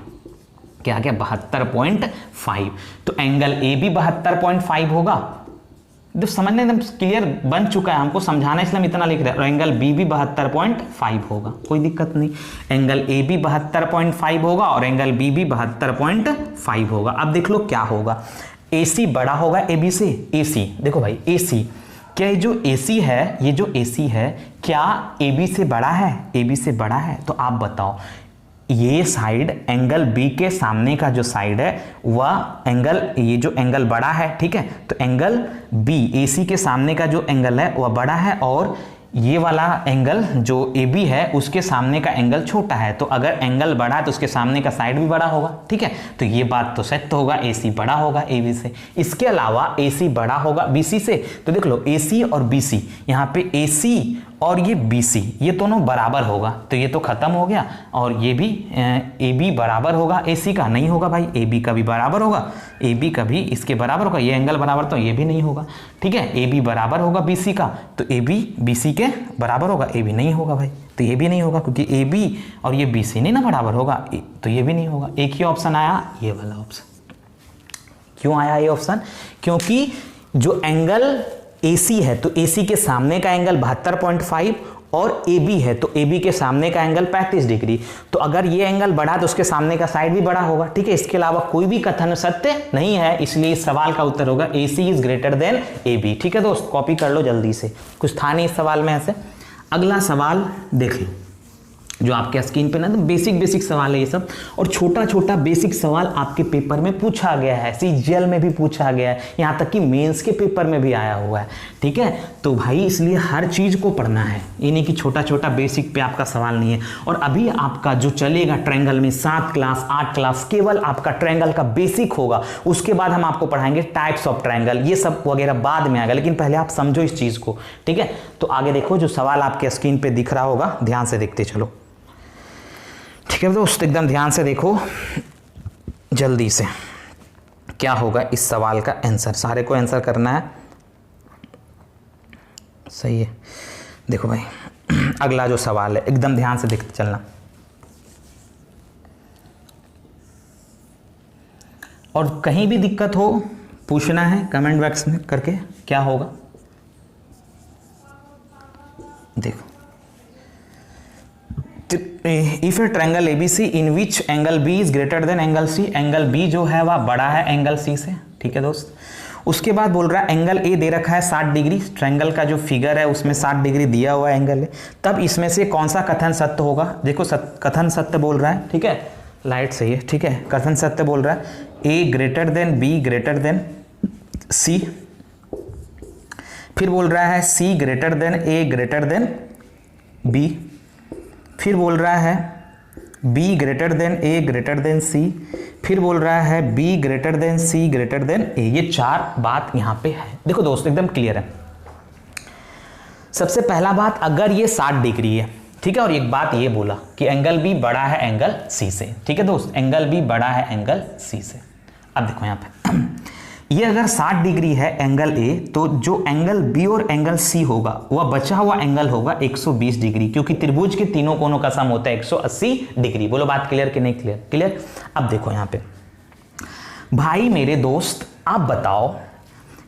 क्या आ गया? 72.5। तो एंगल ए भी 72.5 होगा। तो समझने एकदम क्लियर बन चुका है, हमको समझाना इसलिए हम इतना लिख रहे हैं। और एंगल बी भी 72.5 होगा, कोई दिक्कत नहीं। एंगल ए भी 72.5 होगा और एंगल बी भी 72.5 होगा। अब देख लो क्या होगा, AC बड़ा होगा AB से। AC देखो भाई, AC क्या ये जो AC है, ये जो AC है क्या AB से बड़ा है? AB से बड़ा है। तो आप बताओ ये साइड एंगल B के सामने का जो साइड है वह एंगल, ये जो एंगल बड़ा है, ठीक है, तो एंगल B AC के सामने का जो एंगल है वह बड़ा है, और ये वाला एंगल जो AB है उसके सामने का एंगल छोटा है। तो अगर एंगल बड़ा है तो उसके सामने का साइड भी बड़ा होगा, ठीक है, तो ये बात तो सत्य होगा, AC बड़ा होगा AB से। इसके अलावा AC बड़ा होगा BC से। तो देख लो AC और BC, यहाँ पे AC और ये BC ये दोनों बराबर होगा, तो ये तो खत्म हो गया। और ये भी AB बराबर होगा AC का, नहीं होगा भाई, AB का भी बराबर होगा, AB का भी इसके बराबर होगा, ये एंगल बराबर, तो ये भी नहीं होगा, ठीक है। AB बराबर होगा BC का, तो AB BC के बराबर होगा, AB नहीं होगा भाई, तो ये भी नहीं होगा, क्योंकि AB और ये BC नहीं ना बराबर होगा, तो ये भी नहीं होगा। एक ही ऑप्शन आया, ये वाला ऑप्शन। क्यों आया ये ऑप्शन? क्योंकि जो एंगल AC है तो AC के सामने का एंगल 72.5 और AB है तो AB के सामने का एंगल 35 डिग्री। तो अगर ये एंगल बढ़ा तो उसके सामने का साइड भी बड़ा होगा, ठीक है। इसके अलावा कोई भी कथन सत्य नहीं है, इसलिए इस सवाल का उत्तर होगा AC is greater than AB, ठीक है दोस्त। कॉपी कर लो जल्दी से, कुछ था नहीं इस सवाल में ऐसे। अगला सवाल देख लो जो आपके स्क्रीन पे ना, तो बेसिक सवाल है ये सब, और छोटा छोटा बेसिक सवाल आपके पेपर में पूछा गया है, CGL में भी पूछा गया है, यहाँ तक कि मेंस के पेपर में भी आया हुआ है, ठीक है। तो भाई इसलिए हर चीज़ को पढ़ना है, ये नहीं कि छोटा छोटा बेसिक पे आपका सवाल नहीं है। और अभी आपका जो चलेगा ट्रायंगल में 7 क्लास 8 क्लास केवल आपका ट्रायंगल का बेसिक होगा, उसके बाद हम आपको पढ़ाएंगे टाइप्स ऑफ ट्रायंगल, ये सब वगैरह बाद में आएगा, लेकिन पहले आप समझो इस चीज़ को, ठीक है। तो आगे देखो जो सवाल आपके स्क्रीन पे दिख रहा होगा, ध्यान से देखते चलो, ठीक है दोस्त, एकदम ध्यान से देखो जल्दी से, क्या होगा इस सवाल का आंसर। सारे को आंसर करना है, सही है। देखो भाई अगला जो सवाल है एकदम ध्यान से देखते चलना, और कहीं भी दिक्कत हो पूछना है कमेंट बॉक्स में करके, क्या होगा देखो। If A triangle ABC in which angle B is greater than angle C, angle B जो है वह बड़ा है एंगल C से, ठीक है दोस्त। उसके बाद बोल रहा है एंगल A दे रखा है 60 डिग्री, ट्रायंगल का जो फिगर है उसमें 60 डिग्री दिया हुआ एंगल है, तब इसमें से कौन सा कथन सत्य होगा। देखो कथन सत्य बोल रहा है, ठीक है, लाइट सही है, ठीक है। कथन सत्य बोल रहा है A greater than B greater than C, फिर बोल रहा है C greater than A greater than B, फिर बोल रहा है B greater then A greater than C, फिर बोल रहा है B greater than C greater than A। ये चार बात यहां पे है। देखो दोस्त एकदम क्लियर है। सबसे पहला बात, अगर ये 60 डिग्री है, ठीक है, और एक बात ये बोला कि एंगल B बड़ा है एंगल C से, ठीक है दोस्त, एंगल B बड़ा है एंगल C से। अब देखो यहां पे ये अगर 60 डिग्री है एंगल A, तो जो एंगल B और एंगल C होगा वह बचा हुआ एंगल होगा 120 डिग्री, क्योंकि त्रिभुज के तीनों कोनों का सम होता है 180 डिग्री। बोलो बात क्लियर कि नहीं क्लियर? क्लियर। अब देखो यहां पे भाई मेरे दोस्त, आप बताओ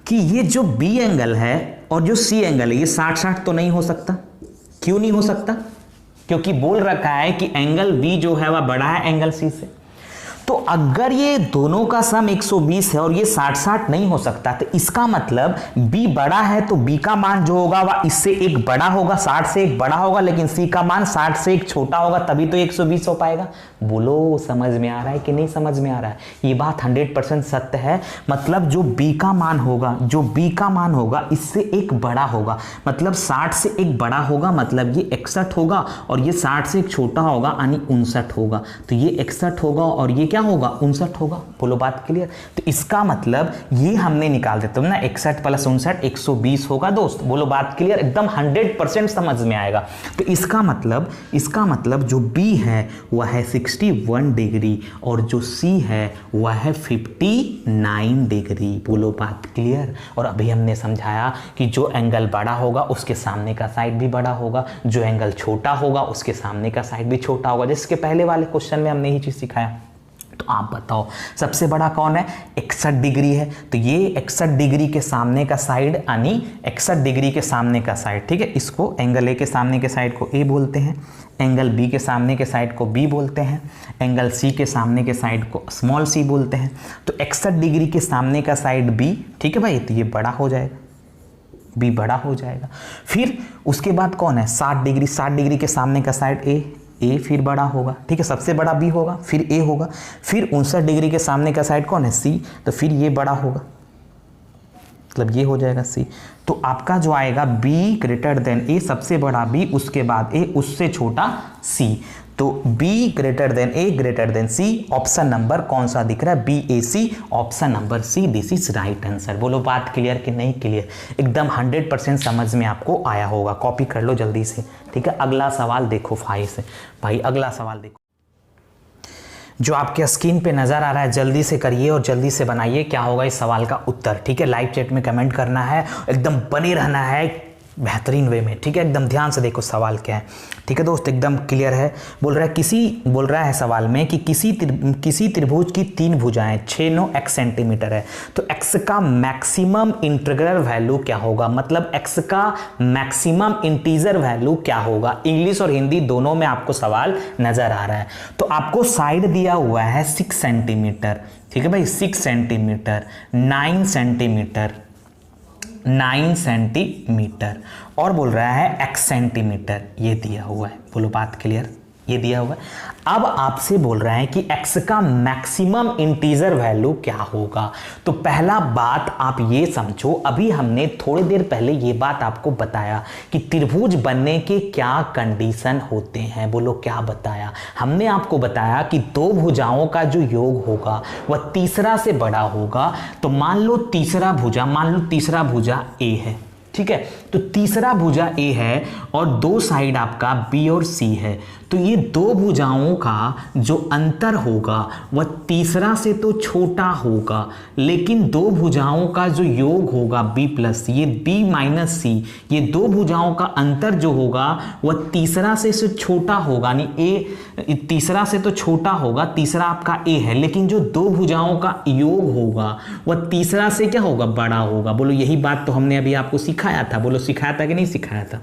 कि ये जो B एंगल है और जो C एंगल है ये 60-60 तो नहीं हो सकता। क्यों नहीं हो सकता? क्योंकि बोल रखा है कि एंगल B जो है वह बड़ा है एंगल C से। तो अगर ये दोनों का सम 120 है और ये 60-60 नहीं हो सकता, तो इसका मतलब b बड़ा है तो b का मान जो होगा वह इससे एक बड़ा होगा, 60 से एक बड़ा होगा, लेकिन c का मान 60 से एक छोटा होगा, तभी तो 120 हो पाएगा। बोलो समझ में आ रहा है कि नहीं समझ में आ रहा है? ये बात 100% सत्य है। मतलब जो b का मान होगा, जो b का मान होगा इससे एक बड़ा होगा, मतलब 60 से एक बड़ा होगा, मतलब ये 61 होगा, और ये 60 से एक छोटा होगा यानी 59 होगा। तो ये 61 होगा और ये क्या होगा, 59 होगा। बोलो बात क्लियर? तो इसका मतलब ये हमने निकाल देते ना, 61 प्लस 59 120 होगा दोस्त। बोलो बात क्लियर? एकदम 100% समझ में आएगा। तो इसका मतलब जो b है वह है 61 डिग्री और जो c है वह है 59 डिग्री। बोलो बात क्लियर? और अभी हमने समझाया कि जो एंगल बड़ा होगा उसके सामने का साइड भी बड़ा होगा, जो एंगल छोटा होगा उसके सामने का साइड भी छोटा होगा, जिसके पहले वाले क्वेश्चन में हमने यही चीज सिखाया। तो आप बताओ सबसे बड़ा कौन है? 61 डिग्री है, तो ये 61 डिग्री के सामने का साइड यानी 61 डिग्री के सामने का साइड, ठीक है, इसको एंगल ए के सामने के साइड को ए बोलते हैं, एंगल बी के सामने के साइड को बी बोलते हैं, एंगल सी के सामने के साइड को स्मॉल सी बोलते हैं। तो 61 डिग्री के सामने का साइड बी, ठीक है भाई, तो ये बड़ा हो जाएगा, बी बड़ा हो जाएगा। फिर उसके बाद कौन है? 60 डिग्री के सामने का साइड ए फिर बड़ा होगा, ठीक है, सबसे बड़ा बी होगा, फिर ए होगा। फिर 59 डिग्री के सामने का साइड कौन है? सी, तो फिर ये बड़ा होगा, मतलब ये हो जाएगा सी। तो आपका जो आएगा b ग्रेटर देन ए, सबसे बड़ा b, उसके बाद ए, उससे छोटा c। तो b greater than A greater than c, option number कौन सा दिख रहा है? BAC, option number C, this is right answer. बोलो बात क्लियर कि नहीं क्लियर? एकदम 100% समझ में आपको आया होगा। कॉपी कर लो जल्दी से, ठीक है। अगला सवाल देखो भाई से, भाई अगला सवाल देखो जो आपके स्क्रीन पे नजर आ रहा है, जल्दी से करिए और जल्दी से बनाइए क्या होगा इस सवाल का उत्तर, ठीक है। लाइव चैट में कमेंट करना है, एकदम बने रहना है बेहतरीन वे में, ठीक है। एकदम ध्यान से देखो सवाल क्या है, ठीक है दोस्त, एकदम क्लियर है। बोल रहा है सवाल में कि किसी त्रिभुज की 3 भुजाएं 6 9 x सेंटीमीटर है, तो x का मैक्सिमम इंटीग्रल वैल्यू क्या होगा? मतलब x का मैक्सिमम इंटीजर वैल्यू क्या होगा? इंग्लिश और हिंदी दोनों में आपको सवाल नजर आ रहा है। तो आपको साइड दिया हुआ है 6 सेंटीमीटर, ठीक है भाई, 6 सेंटीमीटर, 9 सेंटीमीटर, 9 सेंटीमीटर, और बोल रहा है x सेंटीमीटर, ये दिया हुआ है। बोलो बात क्लियर? ये दिया हुआ है। अब आपसे बोल रहा है कि x का मैक्सिमम इंटीजर वैल्यू क्या होगा। तो पहला बात आप ये समझो, अभी हमने थोड़ी देर पहले ये बात आपको बताया कि त्रिभुज बनने के क्या कंडीशन होते हैं। बोलो क्या बताया? हमने आपको बताया कि 2 भुजाओं का जो योग होगा वह तीसरा से बड़ा होगा। तो मान लो तीसरा भुजा A है, ठीक है, तो तीसरा भुजा A है और 2 साइड आपका B और C है, तो ये 2 भुजाओं का जो अंतर होगा वह तीसरा से तो छोटा होगा, लेकिन 2 भुजाओं का जो योग होगा B प्लस ये B माइनस C, ये 2 भुजाओं का अंतर जो होगा वह तीसरा से छोटा होगा, यानी A तीसरा से तो छोटा होगा, तीसरा आपका A है, लेकिन जो 2 भुजाओं का योग होगा वह तीसरा से क्या होगा? बड़ा होगा। बोलो यही बात तो हमने अभी आपको सिखाया था। बोलो सिखाया था कि नहीं सिखाया था?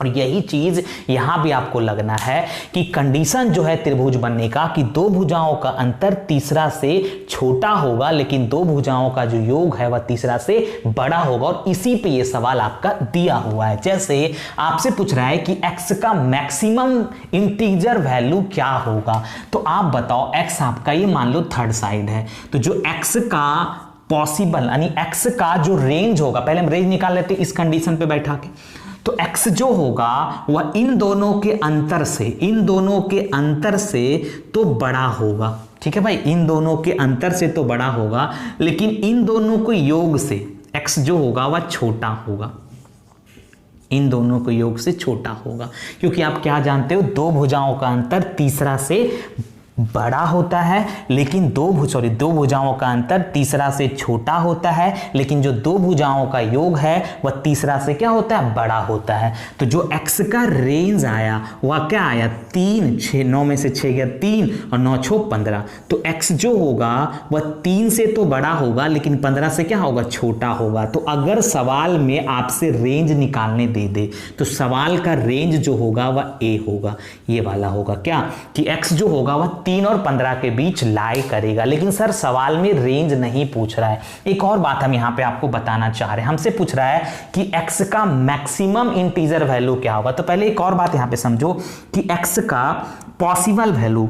और यही चीज यहां भी आपको लगना है कि कंडीशन जो है त्रिभुज बनने का कि 2 भुजाओं का अंतर तीसरा से छोटा होगा, लेकिन 2 भुजाओं का जो योग है वह तीसरा से बड़ा होगा। और इसी पे ये सवाल आपका दिया हुआ है। जैसे आपसे पूछ रहा है कि x का मैक्सिमम इंटीजर वैल्यू क्या होगा, तो आप बताओ x आपका ये मान लो थर्ड साइड है, तो जो x का पॉसिबल यानी x का जो रेंज होगा, पहले हम रेंज निकाल लेते इस कंडीशन पे बैठा के, तो x जो होगा वह इन दोनों के अंतर से तो बड़ा होगा, ठीक है भाई, इन दोनों के अंतर से तो बड़ा होगा, लेकिन इन दोनों के योग से x जो होगा वह छोटा होगा, इन दोनों के योग से छोटा होगा। क्योंकि आप क्या जानते हो, 2 भुजाओं का अंतर तीसरा से बड़ा होता है, लेकिन 2 भुजाओं का अंतर तीसरा से छोटा होता है, लेकिन जो 2 भुजाओं का योग है वह तीसरा से क्या होता है? बड़ा होता है। तो जो x का रेंज आया वह क्या आया? 3, 6, 9 में से 6 गया 3 और 9 6 15, तो x जो होगा वह 3 से तो बड़ा होगा, लेकिन 15 से क्या होगा? छोटा होगा। तो अगर सवाल में आपसे रेंज निकालने दे दे तो सवाल का रेंज जो होगा वह a होगा, ये वाला होगा क्या कि x जो होगा वह 3 और 15 के बीच लाई करेगा। लेकिन सर सवाल में रेंज नहीं पूछ रहा है। एक और बात हम यहाँ पे आपको बताना चाह रहे हैं, हमसे पूछ रहा है कि x का मैक्सिमम इंटीजर वैल्यू क्या होगा। तो पहले एक और बात यहाँ पे समझो कि x का possible value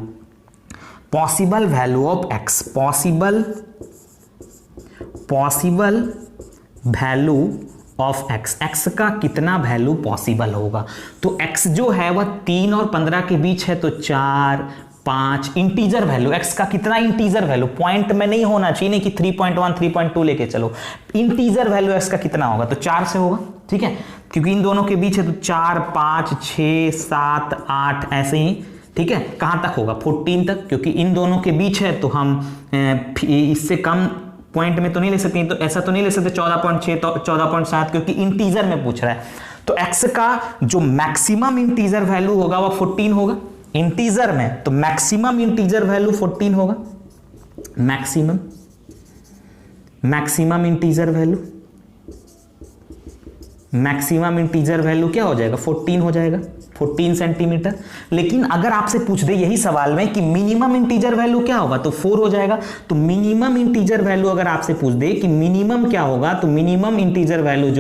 of x, possible value of x का कितना वैल्यू पॉसिबल होगा। तो x जो है वह 3 और 15 के बीच है, तो 4, 5 इंटीजर वैल्यू। x का कितना इंटीजर वैल्यू, पॉइंट में नहीं होना चाहिए, नहीं कि 3.1 3.2 लेके चलो। इंटीजर वैल्यू x का कितना होगा, तो 4 से होगा, ठीक है, क्योंकि इन दोनों के बीच है, तो 4, 5, 6, 7, 8 ऐसे ही, ठीक है। कहां तक होगा, 14 तक, क्योंकि इन दोनों के बीच है, तो हम इससे कम पॉइंट में तो नहीं ले सकते, तो ऐसा तो नहीं ले सकते 14.6 तो 14.7, क्योंकि इंटीजर में पूछ रहा है। तो x का जो मैक्सिमम इंटीजर वैल्यू होगा वो 14 होगा इंटीजर में, तो मैक्सिमम इंटीजर वैल्यू 14 होगा। मैक्सिमम इंटीजर वैल्यू क्या हो जाएगा, 14 हो जाएगा, 14 सेंटीमीटर। लेकिन अगर आपसे पूछ दे यही सवाल में कि मिनिमम इंटीजर वैल्यू क्या होगा, तो 4 हो जाएगा। तो मिनिमम इंटीजर वैल्यू अगर आपसे पूछ दे कि मिनिमम क्या होगा, तो मिनिमम इंटीजर वैल्यू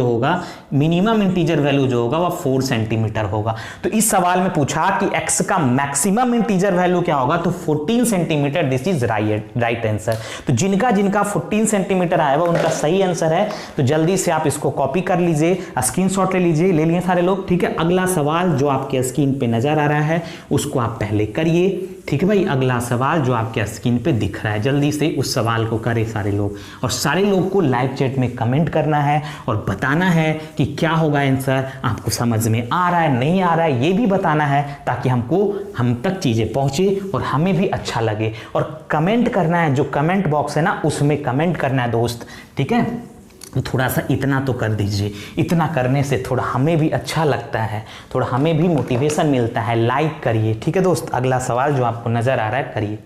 जो होगा वह 4 सेंटीमीटर होगा। तो इस सवाल में पूछा कि x का मैक्सिमम इंटीजर वैल्यू क्या होगा, तो 14 centimetre, this is right answer. तो जिनका 14 सेंटीमीटर आया हुआ उनका सही आंसर है। तो जल्दी से आप इसको कॉपी कर लीजिए, स्क्रीनशॉट ले लीजिए, ले लिए सारे लोग, ठीक है। अगला सवाल जो आपके स्क्रीन पे नजर आ रहा है उसको आप पहले करिए, ठीक है भाई। अगला सवाल जो आपके स्क्रीन पे दिख रहा है, जल्दी से उस सवाल को करें सारे लोग, और सारे लोग को लाइव चैट में कमेंट करना है और बताना है कि क्या होगा आंसर, आपको समझ में आ रहा है नहीं आ रहा है ये भी बताना है, ताकि हम तक चीजें पहुंचे और हमें भी अच्छा लगे। और कमेंट करना है, जो कमेंट बॉक्स है ना उसमें कमेंट करना है दोस्त, ठीक है। थोड़ा सा इतना तो कर दीजिए, इतना करने से थोड़ा हमें भी अच्छा लगता है, थोड़ा हमें भी मोटिवेशन मिलता है। लाइक करिए, ठीक है दोस्त। अगला सवाल जो आपको नजर आ रहा है करिए।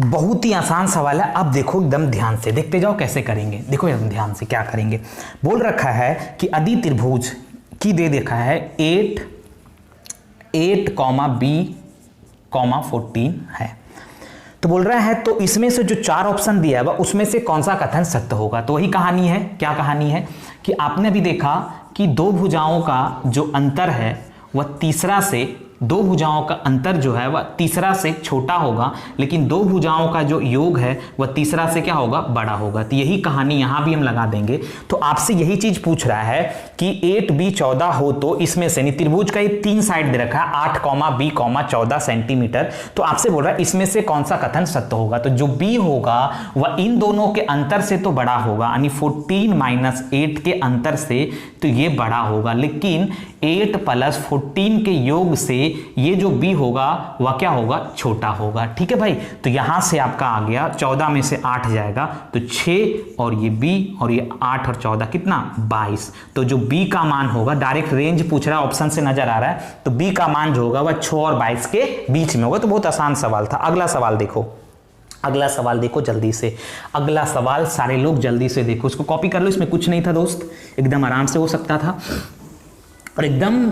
बहुत ही आसान सवाल है, अब देखो एकदम ध्यान से देखते जाओ कैसे करेंगे। देखो एकदम ध्यान से क्या करेंगे। बोल रखा है कि अदि त्रिभुज की दे देखा है 8, B, 14 है। तो बोल रहा है तो इसमें से जो 4 ऑप्शन दिया है उसमें से कौन सा कथन सत्य होगा। तो वही कहानी है, क्या कहानी है कि आपने भी देखा कि 2 भुजाओं का जो अंतर है वह तीसरा से, 2 भुजाओं का अंतर जो है वह तीसरा से छोटा होगा, लेकिन 2 भुजाओं का जो योग है वह तीसरा से क्या होगा, बड़ा होगा। तो यही कहानी यहां भी हम लगा देंगे। तो आपसे यही चीज पूछ रहा है कि 8B 14 हो तो इसमें से, त्रिभुज का ये 3 साइड दे रखा है 8, B, 14 सेंटीमीटर। तो आपसे बोल रहा है इसमें से कौन सा कथन सत्य होगा। तो जो B होगा वह इन दोनों के अंतर से तो बड़ा होगा, यानी 14 - 8 के अंतर से तो ये बड़ा होगा, लेकिन 8 + 14 के योग से ये जो B होगा वह क्या होगा, छोटा होगा, ठीक है भाई। तो यहां से आपका आ गया 14 में से 8 जाएगा तो 6, और ये B और ये 8 और 14 कितना, 22। तो जो B का मान होगा, डायरेक्ट रेंज पूछ रहा है, ऑप्शन से नजर आ रहा है, तो B का मान जो होगा वह 6 और 22 के बीच में होगा। तो बहुत आसान सवाल था। अगला सवाल देखो, अगला सवाल देखो जल्दी से। अगला सवाल सारे लोग जल्दी से देखो, इसको कॉपी कर लो, इसमें कुछ नहीं था दोस्त, एकदम आराम से हो सकता था, और एकदम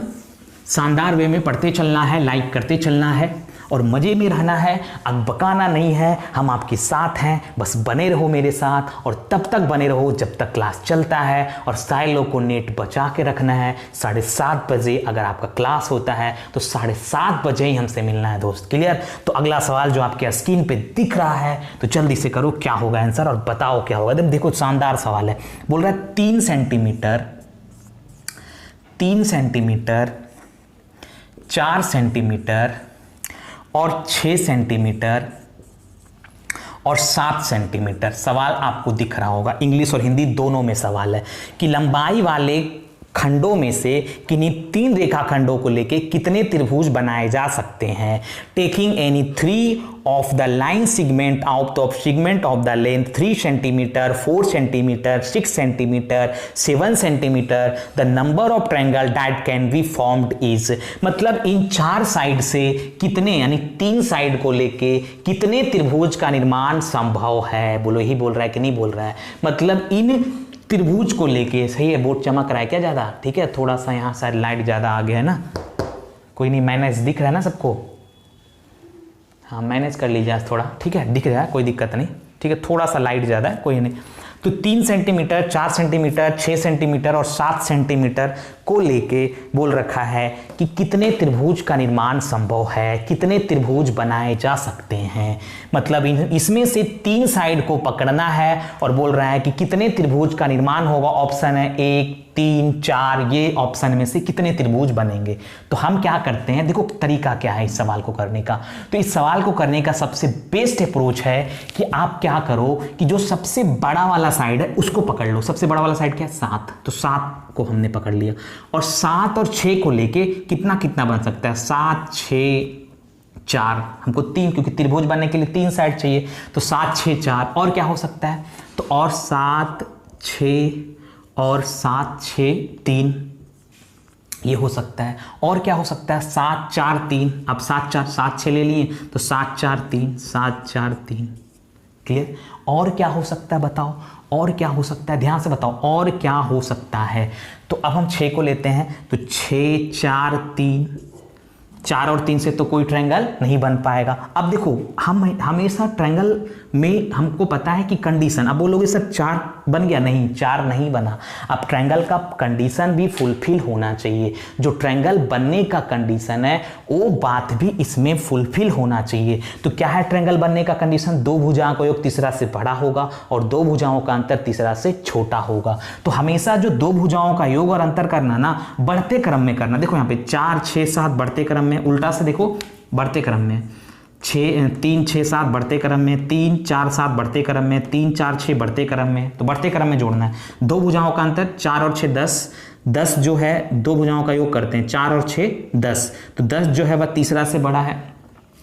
शानदार वे में पढ़ते चलना है, लाइक करते चलना है और मजे में रहना है, अकबकाना नहीं है। हम आपके साथ हैं, बस बने रहो मेरे साथ, और तब तक बने रहो जब तक क्लास चलता है। और सारे लोग को नेट बचा के रखना है। 7:30 बजे अगर आपका क्लास होता है तो 7:30 बजे ही हमसे मिलना है दोस्त, क्लियर। तो अगला सवाल जो आपके स्क्रीन पे दिख रहा है तो जल्दी से करो, क्या होगा आंसर और बताओ क्या होगा। देखो शानदार सवाल है, बोल रहा है 3 सेंटीमीटर, 4 सेंटीमीटर और 6 सेंटीमीटर और 7 सेंटीमीटर। सवाल आपको दिख रहा होगा, इंग्लिश और हिंदी दोनों में सवाल है कि लंबाई वाले खंडों में से किन्हीं 3 रेखाखंडों को लेके कितने त्रिभुज बनाए जा सकते हैं। Taking any 3 of the line segment out of segment of the length 3 centimetre, 4 centimetre, 6 centimetre, 7 centimetre, the number of triangle that can be formed is. मतलब इन 4 साइड से कितने, यानी 3 साइड को लेके कितने त्रिभुज का निर्माण संभव है। बोलो, यही बोल रहा है कि नहीं बोल रहा है। मतलब इन त्रिभुज को लेके, सही है, बोर्ड चमक रहा है क्या ज्यादा, ठीक है, थोड़ा सा यहाँ शायद लाइट ज्यादा आ गया है ना, कोई नहीं, मैनेज दिख रहा है ना सबको? हाँ मैनेज कर लीजिए आज थोड़ा, ठीक है, दिख रहा है, कोई दिक्कत नहीं, ठीक है, थोड़ा सा लाइट ज़्यादा है, कोई नहीं। तो 3 सेंटीमीटर, 4 सेंटीमीटर, 6 सेंटीमीटर और 7 सेंटीमीटर को लेके बोल रखा है कि कितने त्रिभुज का निर्माण संभव है, कितने त्रिभुज बनाए जा सकते हैं। मतलब इसमें से 3 साइड को पकड़ना है और बोल रहा है कि कितने त्रिभुज का निर्माण होगा। ऑप्शन है 1, 3, 4, ये ऑप्शन में से कितने त्रिभुज बनेंगे। तो हम क्या करते हैं, देखो तरीका क्या है इस सवाल को करने का। तो इस सवाल को करने का सबसे बेस्ट अप्रोच है कि आप क्या करो कि जो सबसे बड़ा वाला साइड है उसको पकड़ लो। सबसे बड़ा वाला साइड क्या है? 7। तो 7 को हमने पकड़ लिया और 7 और 6 को लेके कितना कितना बन सकता है? 7, 6, 4, हमको 3, क्योंकि त्रिभुज बनने के लिए 3 साइड चाहिए। तो 7, 6, 4 और क्या हो सकता है? तो और 7, 6 और 7, 6, 3 ये हो सकता है। और क्या हो सकता है? 7, 4, 3। अब 7, 4, 7, 6 ले लिए तो 7, 4, 3, 7, 4, 3। क्लियर? और क्या हो सकता है बताओ? और क्या हो सकता है? ध्यान से बताओ और क्या हो सकता है। तो अब हम 6 को लेते हैं तो 6, 4, 3, 4 और 3 से तो कोई ट्रायंगल नहीं बन पाएगा। अब देखो हम हमेशा ट्रायंगल में हमको पता है कि कंडीशन, अब बोलोगे सर 4 बन गया, नहीं 4 नहीं बना। अब ट्रायंगल का कंडीशन भी फुलफिल होना चाहिए। जो ट्रायंगल बनने का कंडीशन है वो बात भी इसमें फुलफिल होना चाहिए। तो क्या है ट्रायंगल बनने का कंडीशन? 2 भुजाओं का योग तीसरा से बड़ा होगा और 2 भुजाओं का अंतर तीसरा से छोटा होगा। तो हमेशा जो 2 भुजाओं का योग और अंतर करना ना बढ़ते क्रम में करना। देखो यहाँ पे 4, 6, 7 बढ़ते क्रम में, उल्टा से देखो बढ़ते क्रम में, 3, 6, 7 बढ़ते क्रम में, 3, 4, 7 बढ़ते क्रम में, 3, 4, 6 बढ़ते क्रम में। तो बढ़ते क्रम में जोड़ना है। 2 भुजाओं का अंतर 4 और 6 10, 10 जो है 2 भुजाओं का योग करते हैं 4 और 6 10, तो 10 जो है वह तीसरा से बड़ा है।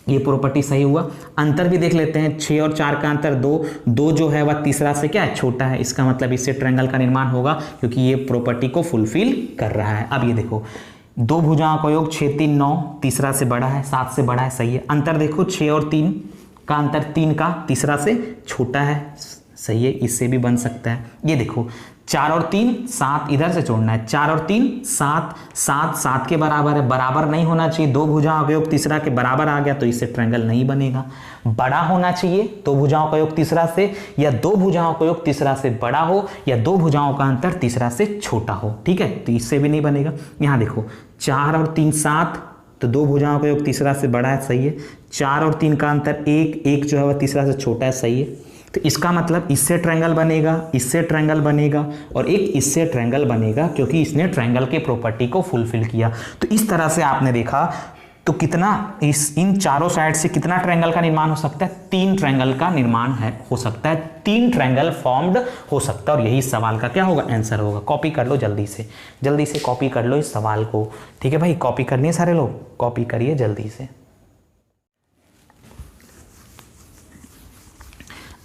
ये प्रॉपर्टी सही हुआ। अंतर भी देख लेते हैं, 6 और 4 का अंतर 2, 2 जो है वह तीसरा से क्या है? छोटा है। इसका मतलब इससे ट्रायंगल का निर्माण होगा क्योंकि ये प्रॉपर्टी को फुलफिल कर रहा है। अब ये देखो 2 भुजाओं का योग 6, 3, 9 तीसरा से बड़ा है, 7 से बड़ा है, सही है। अंतर देखो 6 और 3 का अंतर 3 का तीसरा से छोटा है, सही है, इससे भी बन सकता है। ये देखो 4 और 3 7 इधर से जोड़ना है, 4 और 3 7, 7 7 के बराबर है, बराबर नहीं होना चाहिए। 2 भुजाओं का योग तीसरा के बराबर आ गया तो इससे ट्रायंगल नहीं बनेगा। बड़ा होना चाहिए 2 भुजाओं का योग तीसरा से, या 2 भुजाओं का योग तीसरा से बड़ा हो, या 2 भुजाओं का अंतर तीसरा से छोटा हो, ठीक है, तो इससे भी नहीं बनेगा। यहाँ देखो 4 और 3 7, तो 2 भुजाओं का योग तीसरा से बड़ा है, सही है। 4 और 3 का अंतर 1, 1 जो है वह तीसरा से छोटा है, सही है। तो इसका मतलब इससे ट्रायंगल बनेगा, इससे ट्रायंगल बनेगा और एक इससे ट्रायंगल बनेगा क्योंकि इसने ट्रायंगल के प्रॉपर्टी को फुलफिल किया। तो इस तरह से आपने देखा तो कितना इन चारों साइड से कितना ट्रायंगल का निर्माण हो सकता है? 3 ट्रायंगल का निर्माण हो सकता है, 3 ट्रायंगल फॉर्म्ड हो सकता है और यही सवाल का क्या होगा? आंसर होगा। कॉपी कर लो जल्दी से कॉपी कर लो इस सवाल को, ठीक है भाई, कॉपी करनी है सारे लोग, कॉपी करिए जल्दी से।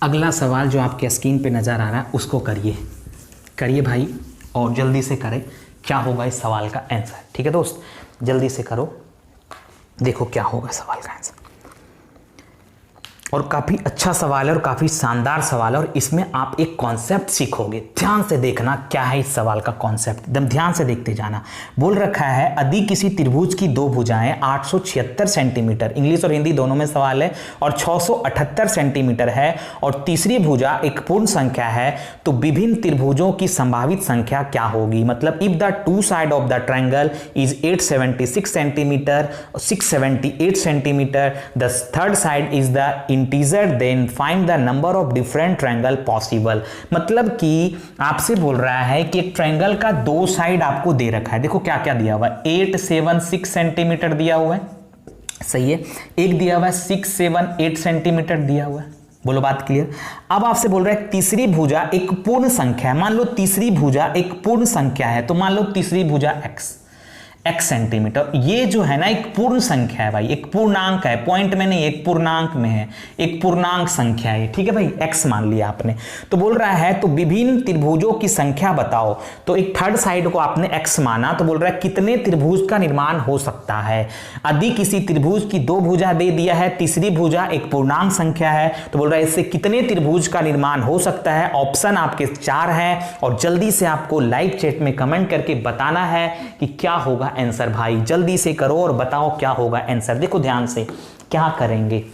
अगला सवाल जो आपके स्क्रीन पे नज़र आ रहा है उसको करिए भाई, और जल्दी से करें, क्या होगा इस सवाल का आंसर, ठीक है दोस्त, जल्दी से करो, देखो क्या होगा सवाल का आंसर। और काफ़ी अच्छा सवाल है और काफ़ी शानदार सवाल है और इसमें आप एक कॉन्सेप्ट सीखोगे। ध्यान से देखना क्या है इस सवाल का कॉन्सेप्ट, एकदम ध्यान से देखते जाना। बोल रखा है यदि किसी त्रिभुज की 2 भुजाएं 876 सेंटीमीटर, इंग्लिश और हिंदी दोनों में सवाल है, और 678 सेंटीमीटर है और तीसरी भुजा एक पूर्ण संख्या है, तो विभिन्न त्रिभुजों की संभावित संख्या क्या होगी। मतलब if the 2 side of the triangle is 876 centimetre, 678 centimetre, the third side is the integer, then find the number of different triangle possible. मतलब कि आपसे बोल रहा है कि एक ट्रायंगल का 2 साइड आपको दे रखा है, देखो क्या क्या दिया हुआ है, 876 सेंटीमीटर दिया हुआ है, सही है, एक दिया हुआ है 678 सेंटीमीटर दिया हुआ है, बोलो बात क्लियर। अब आपसे बोल रहा है तीसरी भुजा एक पूर्ण संख्या है, मान लो तीसरी भुजा एक पूर्ण संख्या है, तो मान लो तीसरी भुजा x सेंटीमीटर, ये जो है ना एक पूर्ण संख्या है भाई, एक पूर्णांक है, पॉइंट में नहीं, एक पूर्णांक में है, एक पूर्णांक संख्या है, ठीक है भाई, x मान लिया आपने। तो बोल रहा है तो विभिन्न त्रिभुजों की संख्या बताओ, तो एक थर्ड साइड को आपने x माना, तो बोल रहा है कितने त्रिभुज का निर्माण हो सकता है। यदि किसी त्रिभुज की 2 भुजा दे दिया है, तीसरी भुजा एक पूर्णांक संख्या है, तो बोल रहा है इससे कितने त्रिभुज का निर्माण हो सकता है। ऑप्शन आपके 4 हैं और जल्दी से आपको लाइव चैट में कमेंट करके बताना है कि क्या होगा आंसर भाई, जल्दी से करो और बताओ क्या होगा आंसर। देखो ध्यान से क्या करेंगे।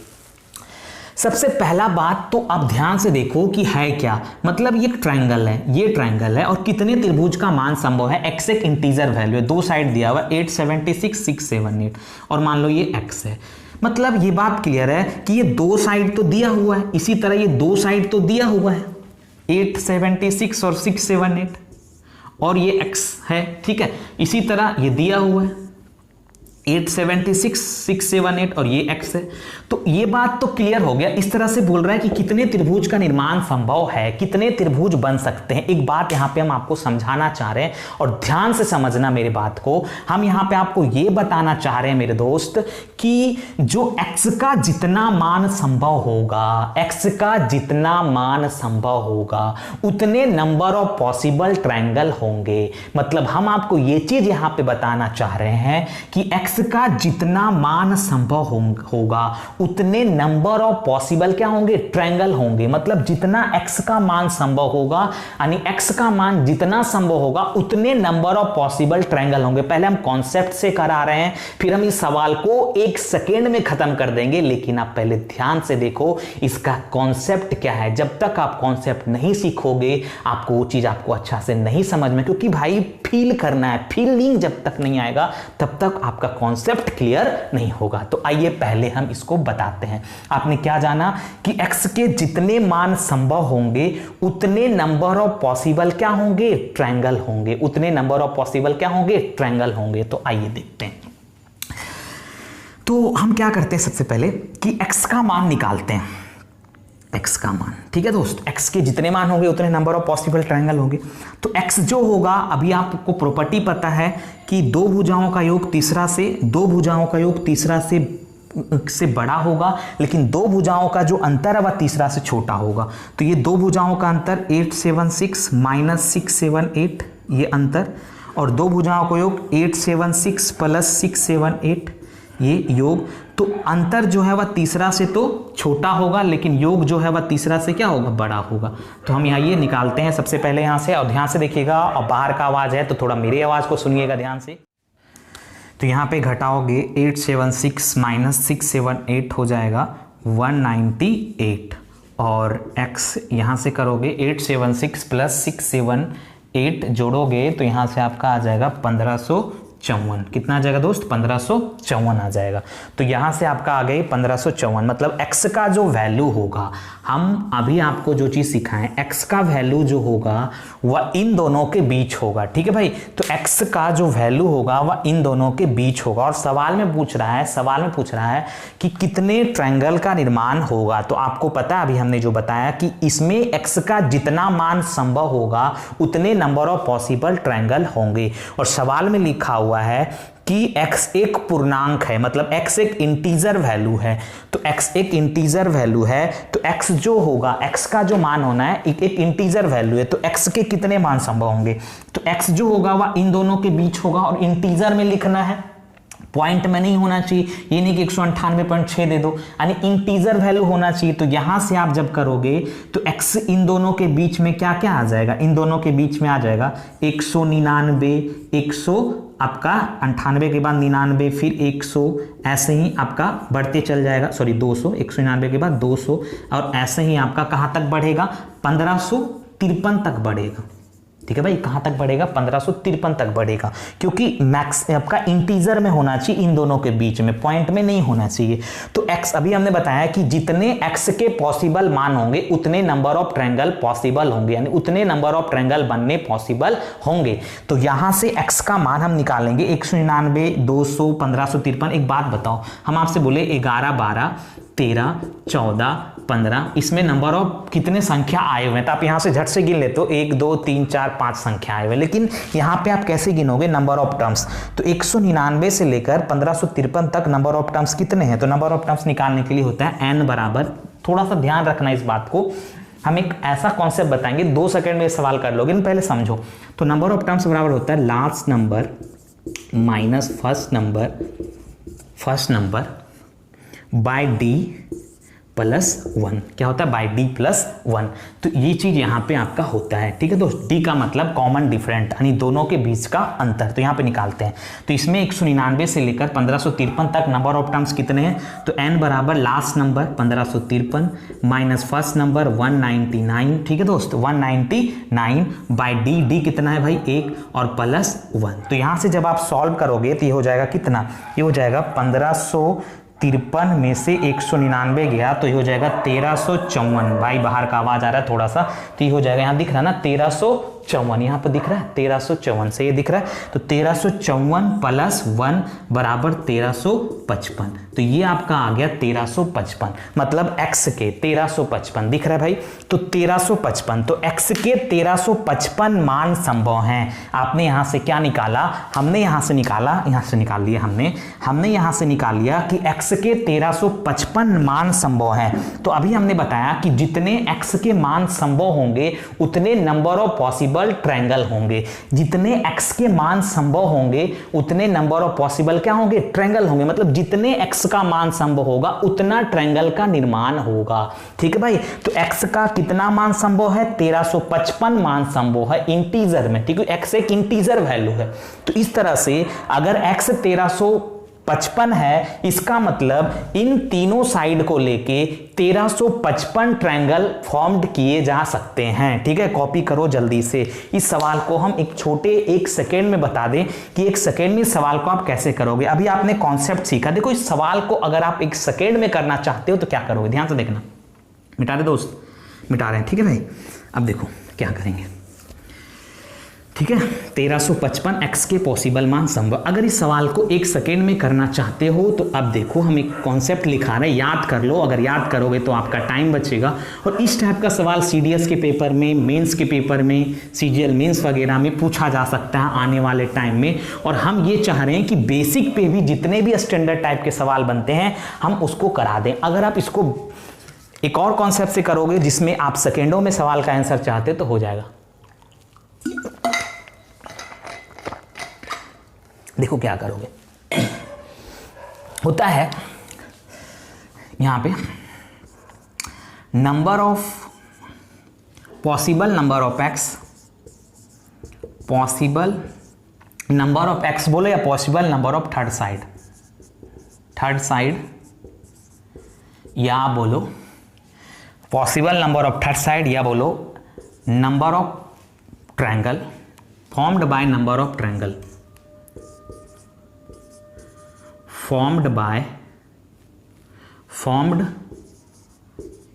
सबसे पहला बात तो आप ध्यान से देखो कि है क्या, मतलब ये ट्रायंगल है, ये ट्रायंगल है और कितने त्रिभुज का मान संभव है। x एक इंटीजर वैल्यू है, दो साइड दिया हुआ 876 678 और मान लो ये x है, मतलब ये बात क्लियर है कि ये दो साइड तो दिया हुआ है, इसी तरह ये दो साइड तो दिया हुआ है 876 और 678 और ये x है, ठीक है। इसी तरह ये दिया हुआ है 876 678 और ये x है। तो ये बात तो क्लियर हो गया। इस तरह से बोल रहा है कि कितने त्रिभुज का निर्माण संभव है, कितने त्रिभुज बन सकते हैं। एक बात यहां पे हम आपको समझाना चाह रहे हैं और ध्यान से समझना मेरी बात को। हम यहां पे आपको ये बताना चाह रहे हैं मेरे दोस्त कि जो x का जितना मान संभव होगा, x का जितना मान संभव होगा उतने नंबर ऑफ पॉसिबल ट्रायंगल होंगे। मतलब हम आपको ये चीज यहां पे बताना चाह रहे हैं कि x का जितना मान संभव होगा उतने नंबर ऑफ पॉसिबल क्या होंगे, ट्रायंगल होंगे। मतलब जितना x का मान संभव होगा यानी x का मान जितना संभव होगा उतने नंबर ऑफ पॉसिबल ट्रायंगल होंगे। पहले हम कॉन्सेप्ट से करा रहे हैं, फिर हम इस सवाल को एक सेकेंड में खत्म कर देंगे, लेकिन आप पहले ध्यान से देखो इसका कॉन्सेप्ट क्या है। जब तक आप कॉन्सेप्ट नहीं सीखोगे आपको वो चीज आपको अच्छा से नहीं समझ में, क्योंकि भाई फील करना है, फीलिंग जब तक नहीं आएगा तब तक आपका कॉन्सेप्ट क्लियर नहीं होगा। तो आइए पहले हम इसको बताते हैं। आपने क्या जाना कि x के जितने मान संभव होंगे उतने नंबर ऑफ पॉसिबल क्या होंगे, ट्रायंगल होंगे। उतने नंबर ऑफ पॉसिबल क्या होंगे, ट्रायंगल होंगे। तो आइए देखते हैं। तो हम क्या करते हैं, सबसे पहले कि x का मान निकालते हैं, x का मान, ठीक है दोस्त। x के जितने मान होंगे उतने नंबर ऑफ पॉसिबल ट्रायंगल होंगे। तो x जो होगा, अभी आपको प्रॉपर्टी पता है कि दो भुजाओं का योग तीसरा से, दो भुजाओं का योग तीसरा से बड़ा होगा, लेकिन दो भुजाओं का जो अंतर है वह तीसरा से छोटा होगा। तो ये दो भुजाओं का अंतर 876 माइनस 678 ये अंतर, और दो भुजाओं का योग 876 प्लस 678 ये योग। तो अंतर जो है वह तीसरा से तो छोटा होगा, लेकिन योग जो है वह तीसरा से क्या होगा, बड़ा होगा। तो हम यहाँ ये निकालते हैं सबसे पहले यहाँ से, और ध्यान से देखिएगा, और बाहर का आवाज़ है तो थोड़ा मेरी आवाज़ को सुनिएगा ध्यान से। तो यहाँ पे घटाओगे 876 माइनस 678 हो जाएगा 198, और x यहाँ से करोगे 876 प्लस 678 जोड़ोगे तो यहाँ से आपका आ जाएगा 1554। कितना आ जाएगा दोस्त, 1554 आ जाएगा। तो यहाँ से आपका आ गई 1554। मतलब x का जो वैल्यू होगा, हम अभी आपको जो चीज़ सिखाएं, x का वैल्यू जो होगा वह इन दोनों के बीच होगा, ठीक है भाई। तो x का जो वैल्यू होगा वह इन दोनों के बीच होगा। और सवाल में पूछ रहा है कि कितने ट्रायंगल का निर्माण होगा। तो आपको पता है, अभी हमने जो बताया कि इसमें x का जितना मान संभव होगा उतने नंबर ऑफ पॉसिबल ट्रायंगल होंगे। और सवाल में लिखा हुआ है कि x एक पूर्णांक है, मतलब x एक इंटीजर वैल्यू है। तो x एक इंटीजर वैल्यू है, तो x जो होगा, x का जो मान होना है एक इंटीजर वैल्यू है, तो x के कितने मान संभव होंगे। तो x जो होगा वह इन दोनों के बीच होगा, और इंटीजर में लिखना है, पॉइंट में नहीं होना चाहिए। ये नहीं कि 198.6 दे दो, यानी इंटीजर वैल्यू होना चाहिए। तो यहां से आप जब करोगे तो x इन दोनों के बीच में क्या क्या आ जाएगा, इन दोनों के बीच में आ जाएगा 199, 100 आपका 98 के बाद 99, फिर 100, ऐसे ही आपका बढ़ते चल जाएगा, सॉरी 200, 199 के बाद 200, और ऐसे ही आपका कहाँ तक बढ़ेगा, 1553 तक बढ़ेगा। ठीक है भाई, कहां तक बढ़ेगा, 1553 तक बढ़ेगा, क्योंकि मैक्स आपका इंटीजर में होना चाहिए, इन दोनों के बीच में, पॉइंट में नहीं होना चाहिए। तो x अभी हमने बताया कि जितने x के पॉसिबल मान होंगे उतने नंबर ऑफ ट्रायंगल पॉसिबल होंगे, यानी उतने नंबर ऑफ ट्रायंगल बनने पॉसिबल होंगे। तो यहां से x का मान हम निकालेंगे 199, 200, 1553। एक बात बताओ, हम आपसे बोले 11, 12, 13, 14, 15, इसमें नंबर ऑफ कितने संख्या आए हुए हैं, तो आप यहां से झट से गिन लेते हो 1, 2, 3, 4, 5 संख्या आए हुए, लेकिन यहां पे आप कैसे गिनोगे नंबर ऑफ टर्म्स। तो 199 से लेकर 1553 तक नंबर ऑफ टर्म्स कितने हैं, तो नंबर ऑफ टर्म्स निकालने के लिए होता है n बराबर, थोड़ा सा ध्यान रखना इस बात को, हम एक ऐसा कॉन्सेप्ट बताएंगे, 2 सेकंड में सवाल कर लोगे, पहले समझो। तो नंबर ऑफ टर्म्स बराबर होता है last number minus first number by d +1, क्या होता है बाई D+1। तो ये चीज यहाँ पे आपका होता है, ठीक है दोस्त। D का मतलब कॉमन डिफरेंट, यानी दोनों के बीच का अंतर, तो यहाँ पे निकालते हैं। तो इसमें 199 से लेकर 1553 तक नंबर ऑफ टर्म्स कितने हैं, तो n बराबर last number 1553 minus first number 199, ठीक है दोस्त, 199 बाई D कितना है भाई 1 और +1। तो यहाँ से जब आप सॉल्व करोगे तो ये हो जाएगा कितना, ये हो जाएगा 1553 में से 199 गया तो ये हो जाएगा 1354। भाई बाहर का आवाज आ रहा है थोड़ा सा, तो ये हो जाएगा, यहाँ दिख रहा है ना 1354, यहाँ पर दिख रहा है 1354 से ये दिख रहा है। तो 1354 +1 बराबर 1355, तो ये आपका आ गया 1355, मतलब x के 1355 दिख रहा है भाई। तो 1355, तो x के 1355 मान संभव हैं। आपने यहां से क्या निकाला, हमने यहां से निकाला, यहां से निकाल लिया हमने यहां से निकाल लिया कि x के 1355 मान संभव हैं। तो अभी हमने बताया कि जितने x के मान संभव होंगे उतने नंबर ऑफ पॉसिबल ट्रायंगल होंगे, जितने x के मान संभव होंगे उतने नंबर ऑफ पॉसिबल क्या होंगे, ट्रायंगल होंगे। मतलब जितने x का मान संभव होगा उतना ट्रायंगल का निर्माण होगा, ठीक है भाई। तो x का कितना मान संभव है, 1355 मान संभव है इंटीजर में, ठीक है। x एक इंटीजर वैल्यू है, तो इस तरह से अगर x 1355 है, इसका मतलब इन तीनों साइड को लेके 1355 ट्रायंगल फॉर्म्ड किए जा सकते हैं, ठीक है। कॉपी करो जल्दी से। इस सवाल को हम एक छोटे 1 सेकेंड में बता दें कि 1 सेकेंड में इस सवाल को आप कैसे करोगे। अभी आपने कॉन्सेप्ट सीखा, देखो इस सवाल को अगर आप 1 सेकेंड में करना चाहते हो तो क्या करोगे, ध्यान से देखना। मिटा दे दोस्त, मिटा रहे हैं, ठीक है भाई। अब देखो क्या करेंगे, ठीक है। 1355 x के पॉसिबल मान संभव, अगर इस सवाल को 1 सेकेंड में करना चाहते हो तो अब देखो हम एक कॉन्सेप्ट लिखा रहे हैं, याद कर लो। अगर याद करोगे तो आपका टाइम बचेगा। और इस टाइप का सवाल CDS के पेपर में, मेंस के पेपर में, CGL मेंस वगैरह में पूछा जा सकता है आने वाले टाइम में। और हम ये चाह रहे हैं कि बेसिक पे भी जितने भी स्टैंडर्ड टाइप के सवाल बनते हैं हम उसको करा दें। अगर आप इसको एक और कॉन्सेप्ट से करोगे जिसमें आप सेकेंडों में सवाल का आंसर चाहते तो हो जाएगा। देखो क्या करोगे, होता है यहां पे number of possible number of x, possible number of x बोलो या possible number of third side, या बोलो possible number of third side, या बोलो number of triangle formed by number of triangle, formed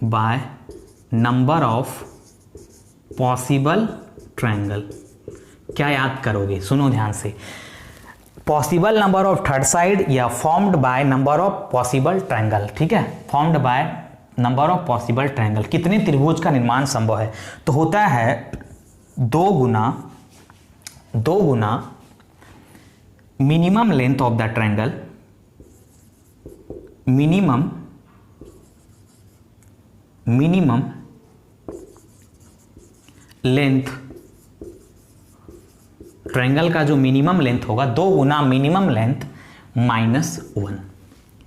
by number of possible triangle। क्या याद करोगे, सुनो ध्यान से। Possible number of third side या formed by number of possible triangle, ठीक है। Formed by number of possible triangle, कितने त्रिभुज का निर्माण संभव है, तो होता है 2 गुना minimum length of the triangle, minimum length, triangle का जो मिनिमम लेंथ होगा 2 गुना मिनिमम लेंथ -1।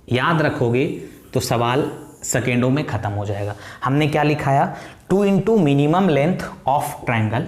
याद रखोगे तो सवाल सेकेंडों में खत्म हो जाएगा। हमने क्या लिखाया, 2 into minimum length of triangle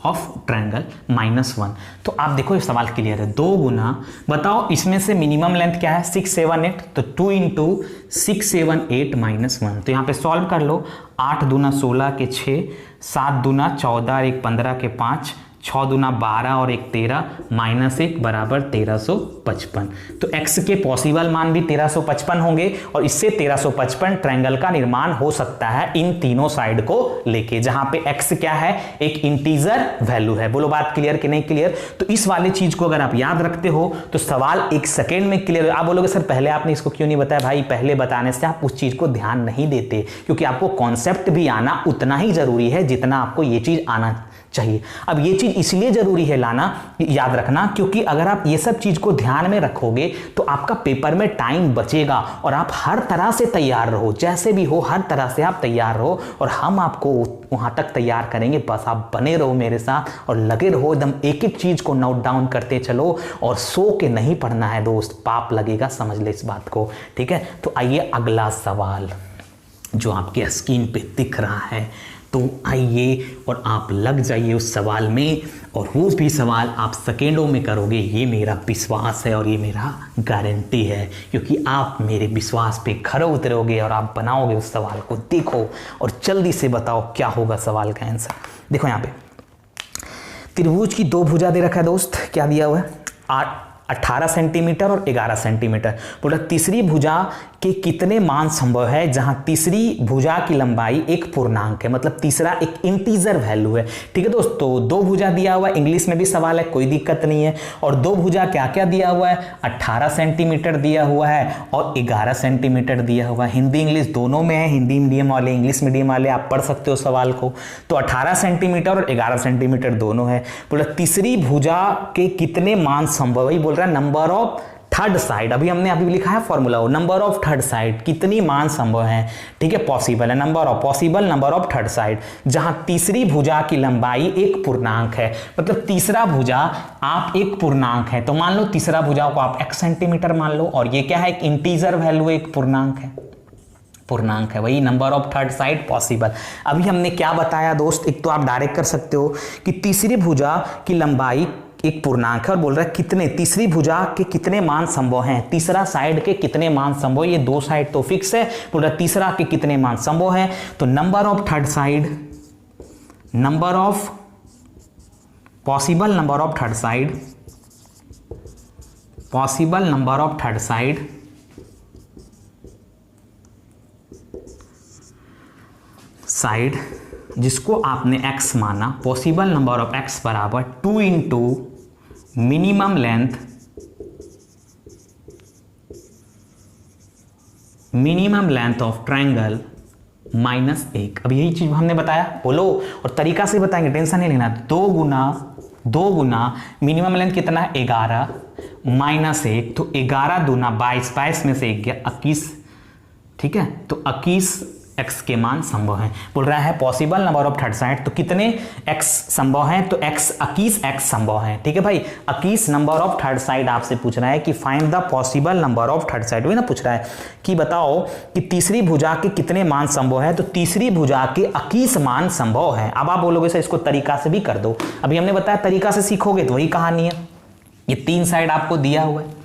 -1। तो आप देखो ये सवाल क्लियर है। 2 गुना, बताओ इसमें से मिनिमम लेंथ क्या है, 6, 7, 8, तो 2 इंटू 6, 7, 8 -1। तो यहाँ पे सॉल्व कर लो। 8 दूना 16 के 6, 7 दूना 14 और 1 15 के 5, 6 दूना 12 और 1 13, -1 बराबर 1355। तो x के पॉसिबल मान भी 1355 होंगे और इससे 1355 ट्रायंगल का निर्माण हो सकता है इन तीनों साइड को लेके, जहां पे x क्या है, एक इंटीजर वैल्यू है। बोलो बात क्लियर कि नहीं क्लियर। तो इस वाली चीज को अगर आप याद रखते हो तो सवाल 1 सेकेंड में क्लियर। आप बोलोगे सर पहले आपने इसको क्यों नहीं बताया, भाई पहले बताने से आप उस चीज को ध्यान नहीं देते, क्योंकि आपको कॉन्सेप्ट भी आना उतना ही जरूरी है जितना आपको ये चीज आना चाहिए। अब ये चीज इसलिए जरूरी है लाना, याद रखना, क्योंकि अगर आप ये सब चीज को ध्यान में रखोगे तो आपका पेपर में टाइम बचेगा और आप हर तरह से तैयार रहो, जैसे भी हो हर तरह से आप तैयार रहो और हम आपको वहां तक तैयार करेंगे। बस आप बने रहो मेरे साथ और लगे रहो, एकदम एक एक चीज को नोट डाउन करते चलो और सो के नहीं पढ़ना है दोस्त, पाप लगेगा, समझ ले इस बात को, ठीक है। तो आइए अगला सवाल, जो आपके स्क्रीन पे दिख रहा है। तो आइए और आप लग जाइए उस सवाल में, और वो भी सवाल आप सेकेंडों में करोगे, ये मेरा विश्वास है और ये मेरा गारंटी है, क्योंकि आप मेरे विश्वास पे खरे उतरोगे और आप बनाओगे उस सवाल को। देखो और जल्दी से बताओ क्या होगा सवाल का आंसर। देखो यहाँ पे त्रिभुज की दो भुजा दे रखा है दोस्त, क्या दिया हुआ है 18 सेंटीमीटर और 11 सेंटीमीटर। बोला तीसरी भुजा के कितने मान संभव है जहां तीसरी भुजा की लंबाई एक पूर्णांक है, मतलब तीसरा एक इंटीजर वैल्यू है। ठीक है दोस्तों, दो भुजा दिया हुआ है, इंग्लिश में भी सवाल है, कोई दिक्कत नहीं है। और दो भुजा क्या क्या दिया हुआ है, 18 सेंटीमीटर दिया हुआ है और 11 सेंटीमीटर दिया हुआ है। हिंदी इंग्लिश दोनों में है, हिंदी मीडियम वाले इंग्लिश मीडियम वाले आप पढ़ सकते हो सवाल को। तो 18 सेंटीमीटर और 11 सेंटीमीटर दोनों है। बोला तीसरी भुजा के कितने मान संभव है, बोल रहा है नंबर ऑफ थर्ड साइड। अभी हमने अभी लिखा है formula, number of third side कितनी मान संभव है। ठीक है, पॉसिबल है, number of possible number of third side जहां तीसरी भुजा की लंबाई एक पूर्णांक है, मतलब तीसरा भुजा आप एक पूर्णांक है। तो मान लो तीसरा भुजा को आप x सेंटीमीटर मान लो, और ये क्या है, एक इंटीजर वैल्यू, एक पूर्णांक है, पूर्णांक है, वही number of third side possible. अभी हमने क्या बताया दोस्त, एक तो आप डायरेक्ट कर सकते हो कि तीसरी भुजा की लंबाई एक पूर्णांक है, और बोल रहा है कितने, तीसरी भुजा के कितने मान संभव हैं, तीसरा साइड के कितने मान संभव। ये दो साइड तो फिक्स है, बोल रहा है तीसरा के कितने मान संभव है। तो number of third side, number of possible number of third side, possible number of third side side जिसको आपने x माना, पॉसिबल नंबर ऑफ x बराबर 2 into minimum length of triangle minus 1। अब यही चीज हमने बताया, बोलो और तरीका से बताएंगे, टेंशन नहीं लेना। दो गुना मिनिमम लेंथ कितना है 11 माइनस 1, तो 11 दूना 22, 22 में से 1 गया 21। ठीक है, तो 21 x के मान संभव है। बोल रहा है possible number of third side, तो कितने x संभव है, तो x 21 संभव है। ठीक है भाई, 21 नंबर ऑफ थर्ड साइड आपसे पूछ रहा है कि find the possible number of third side. वही ना पूछ रहा है कि बताओ कि तीसरी भुजा के कितने मान संभव है, तो तीसरी भुजा के 21 मान संभव है। अब आप बोलोगे सर इसको तरीका से भी कर दो, अभी हमने बताया तरीका से सीखोगे तो वही कहानी है। ये तीन साइड आपको दिया हुआ है,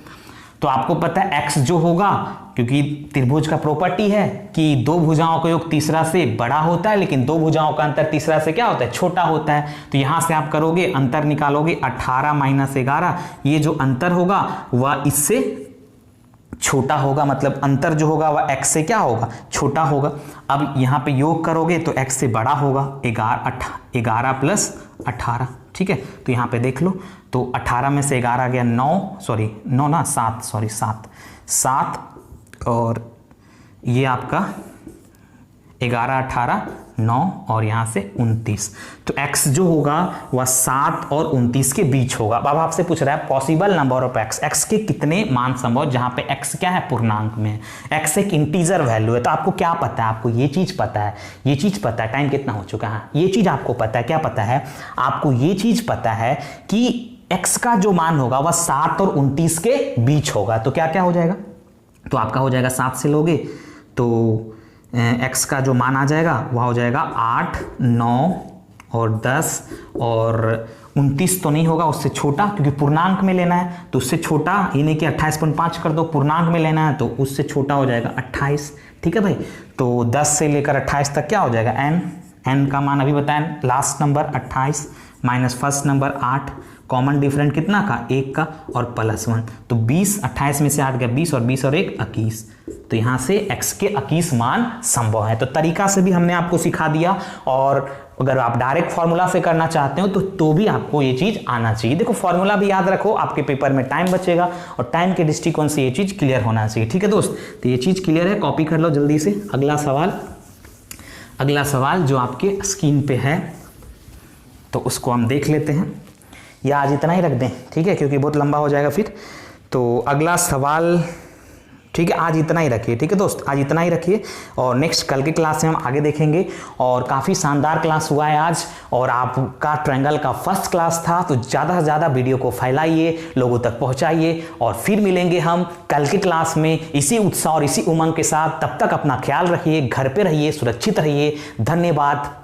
तो आपको पता है x जो होगा, क्योंकि त्रिभुज का प्रॉपर्टी है कि दो भुजाओं का योग तीसरा से बड़ा होता है, लेकिन दो भुजाओं का अंतर तीसरा से क्या होता है, छोटा होता है। तो यहां से आप करोगे अंतर निकालोगे 18 माइनस 11, ये जो अंतर होगा वह इससे छोटा होगा, मतलब अंतर जो होगा वह x से क्या होगा, छोटा होगा। अब यहाँ पे योग करोगे तो x से बड़ा होगा, 11 प्लस 18। ठीक है, तो यहाँ पे देख लो, तो 18 में से 11 गया 7, और ये आपका 11 18 9 और यहाँ से 29, तो x जो होगा वह 7 और 29 के बीच होगा। अब आपसे पूछ रहा है पॉसिबल नंबर ऑफ x के कितने मान संभव, जहाँ पे x क्या है, पूर्णांक में है, x एक इंटीजर वैल्यू है। तो आपको क्या पता है, आपको ये चीज पता है, ये चीज पता है, टाइम कितना हो चुका है, ये चीज आपको पता है। क्या पता है आपको, ये चीज पता है कि x का जो मान होगा वह 7 और 29 के बीच होगा। तो क्या क्या हो जाएगा, तो आपका हो जाएगा 7 से लोगे तो x का जो मान आ जाएगा वह हो जाएगा 8 9 और 10 और 29 तो नहीं होगा, उससे छोटा, क्योंकि पूर्णांक में लेना है तो उससे छोटा, ये नहीं कि 28.5 कर दो, पूर्णांक में लेना है तो उससे छोटा हो जाएगा 28। ठीक है भाई, तो 10 से लेकर 28 तक क्या हो जाएगा n का मान अभी बताएं, last number 28 minus first number 8, common different कितना का, 1 का, और प्लस 1, तो 20, 28 में से 8 गया 20 और 20 और 1 21। तो यहाँ से x के 21 मान संभव है। तो तरीका से भी हमने आपको सिखा दिया, और अगर आप डायरेक्ट फॉर्मूला से करना चाहते हो तो भी आपको ये चीज आना चाहिए। देखो फॉर्मूला भी याद रखो, आपके पेपर में टाइम बचेगा और टाइम के दृष्टिकोण से ये चीज क्लियर होना चाहिए। ठीक है दोस्त, तो ये चीज क्लियर है, कॉपी कर लो जल्दी से। अगला सवाल जो आपके स्क्रीन पे है तो उसको हम देख लेते हैं, या आज इतना ही रख दें, ठीक है, क्योंकि बहुत लंबा हो जाएगा फिर। तो अगला सवाल, ठीक है, आज इतना ही रखिए। ठीक है दोस्त, आज इतना ही रखिए और नेक्स्ट कल की क्लास में हम आगे देखेंगे। और काफ़ी शानदार क्लास हुआ है आज और आपका ट्रायंगल का फर्स्ट क्लास था, तो ज़्यादा से ज़्यादा वीडियो को फैलाइए, लोगों तक पहुंचाइए और फिर मिलेंगे हम कल की क्लास में इसी उत्साह और इसी उमंग के साथ। तब तक अपना ख्याल रखिए, घर पे रहिए, सुरक्षित रहिए। धन्यवाद।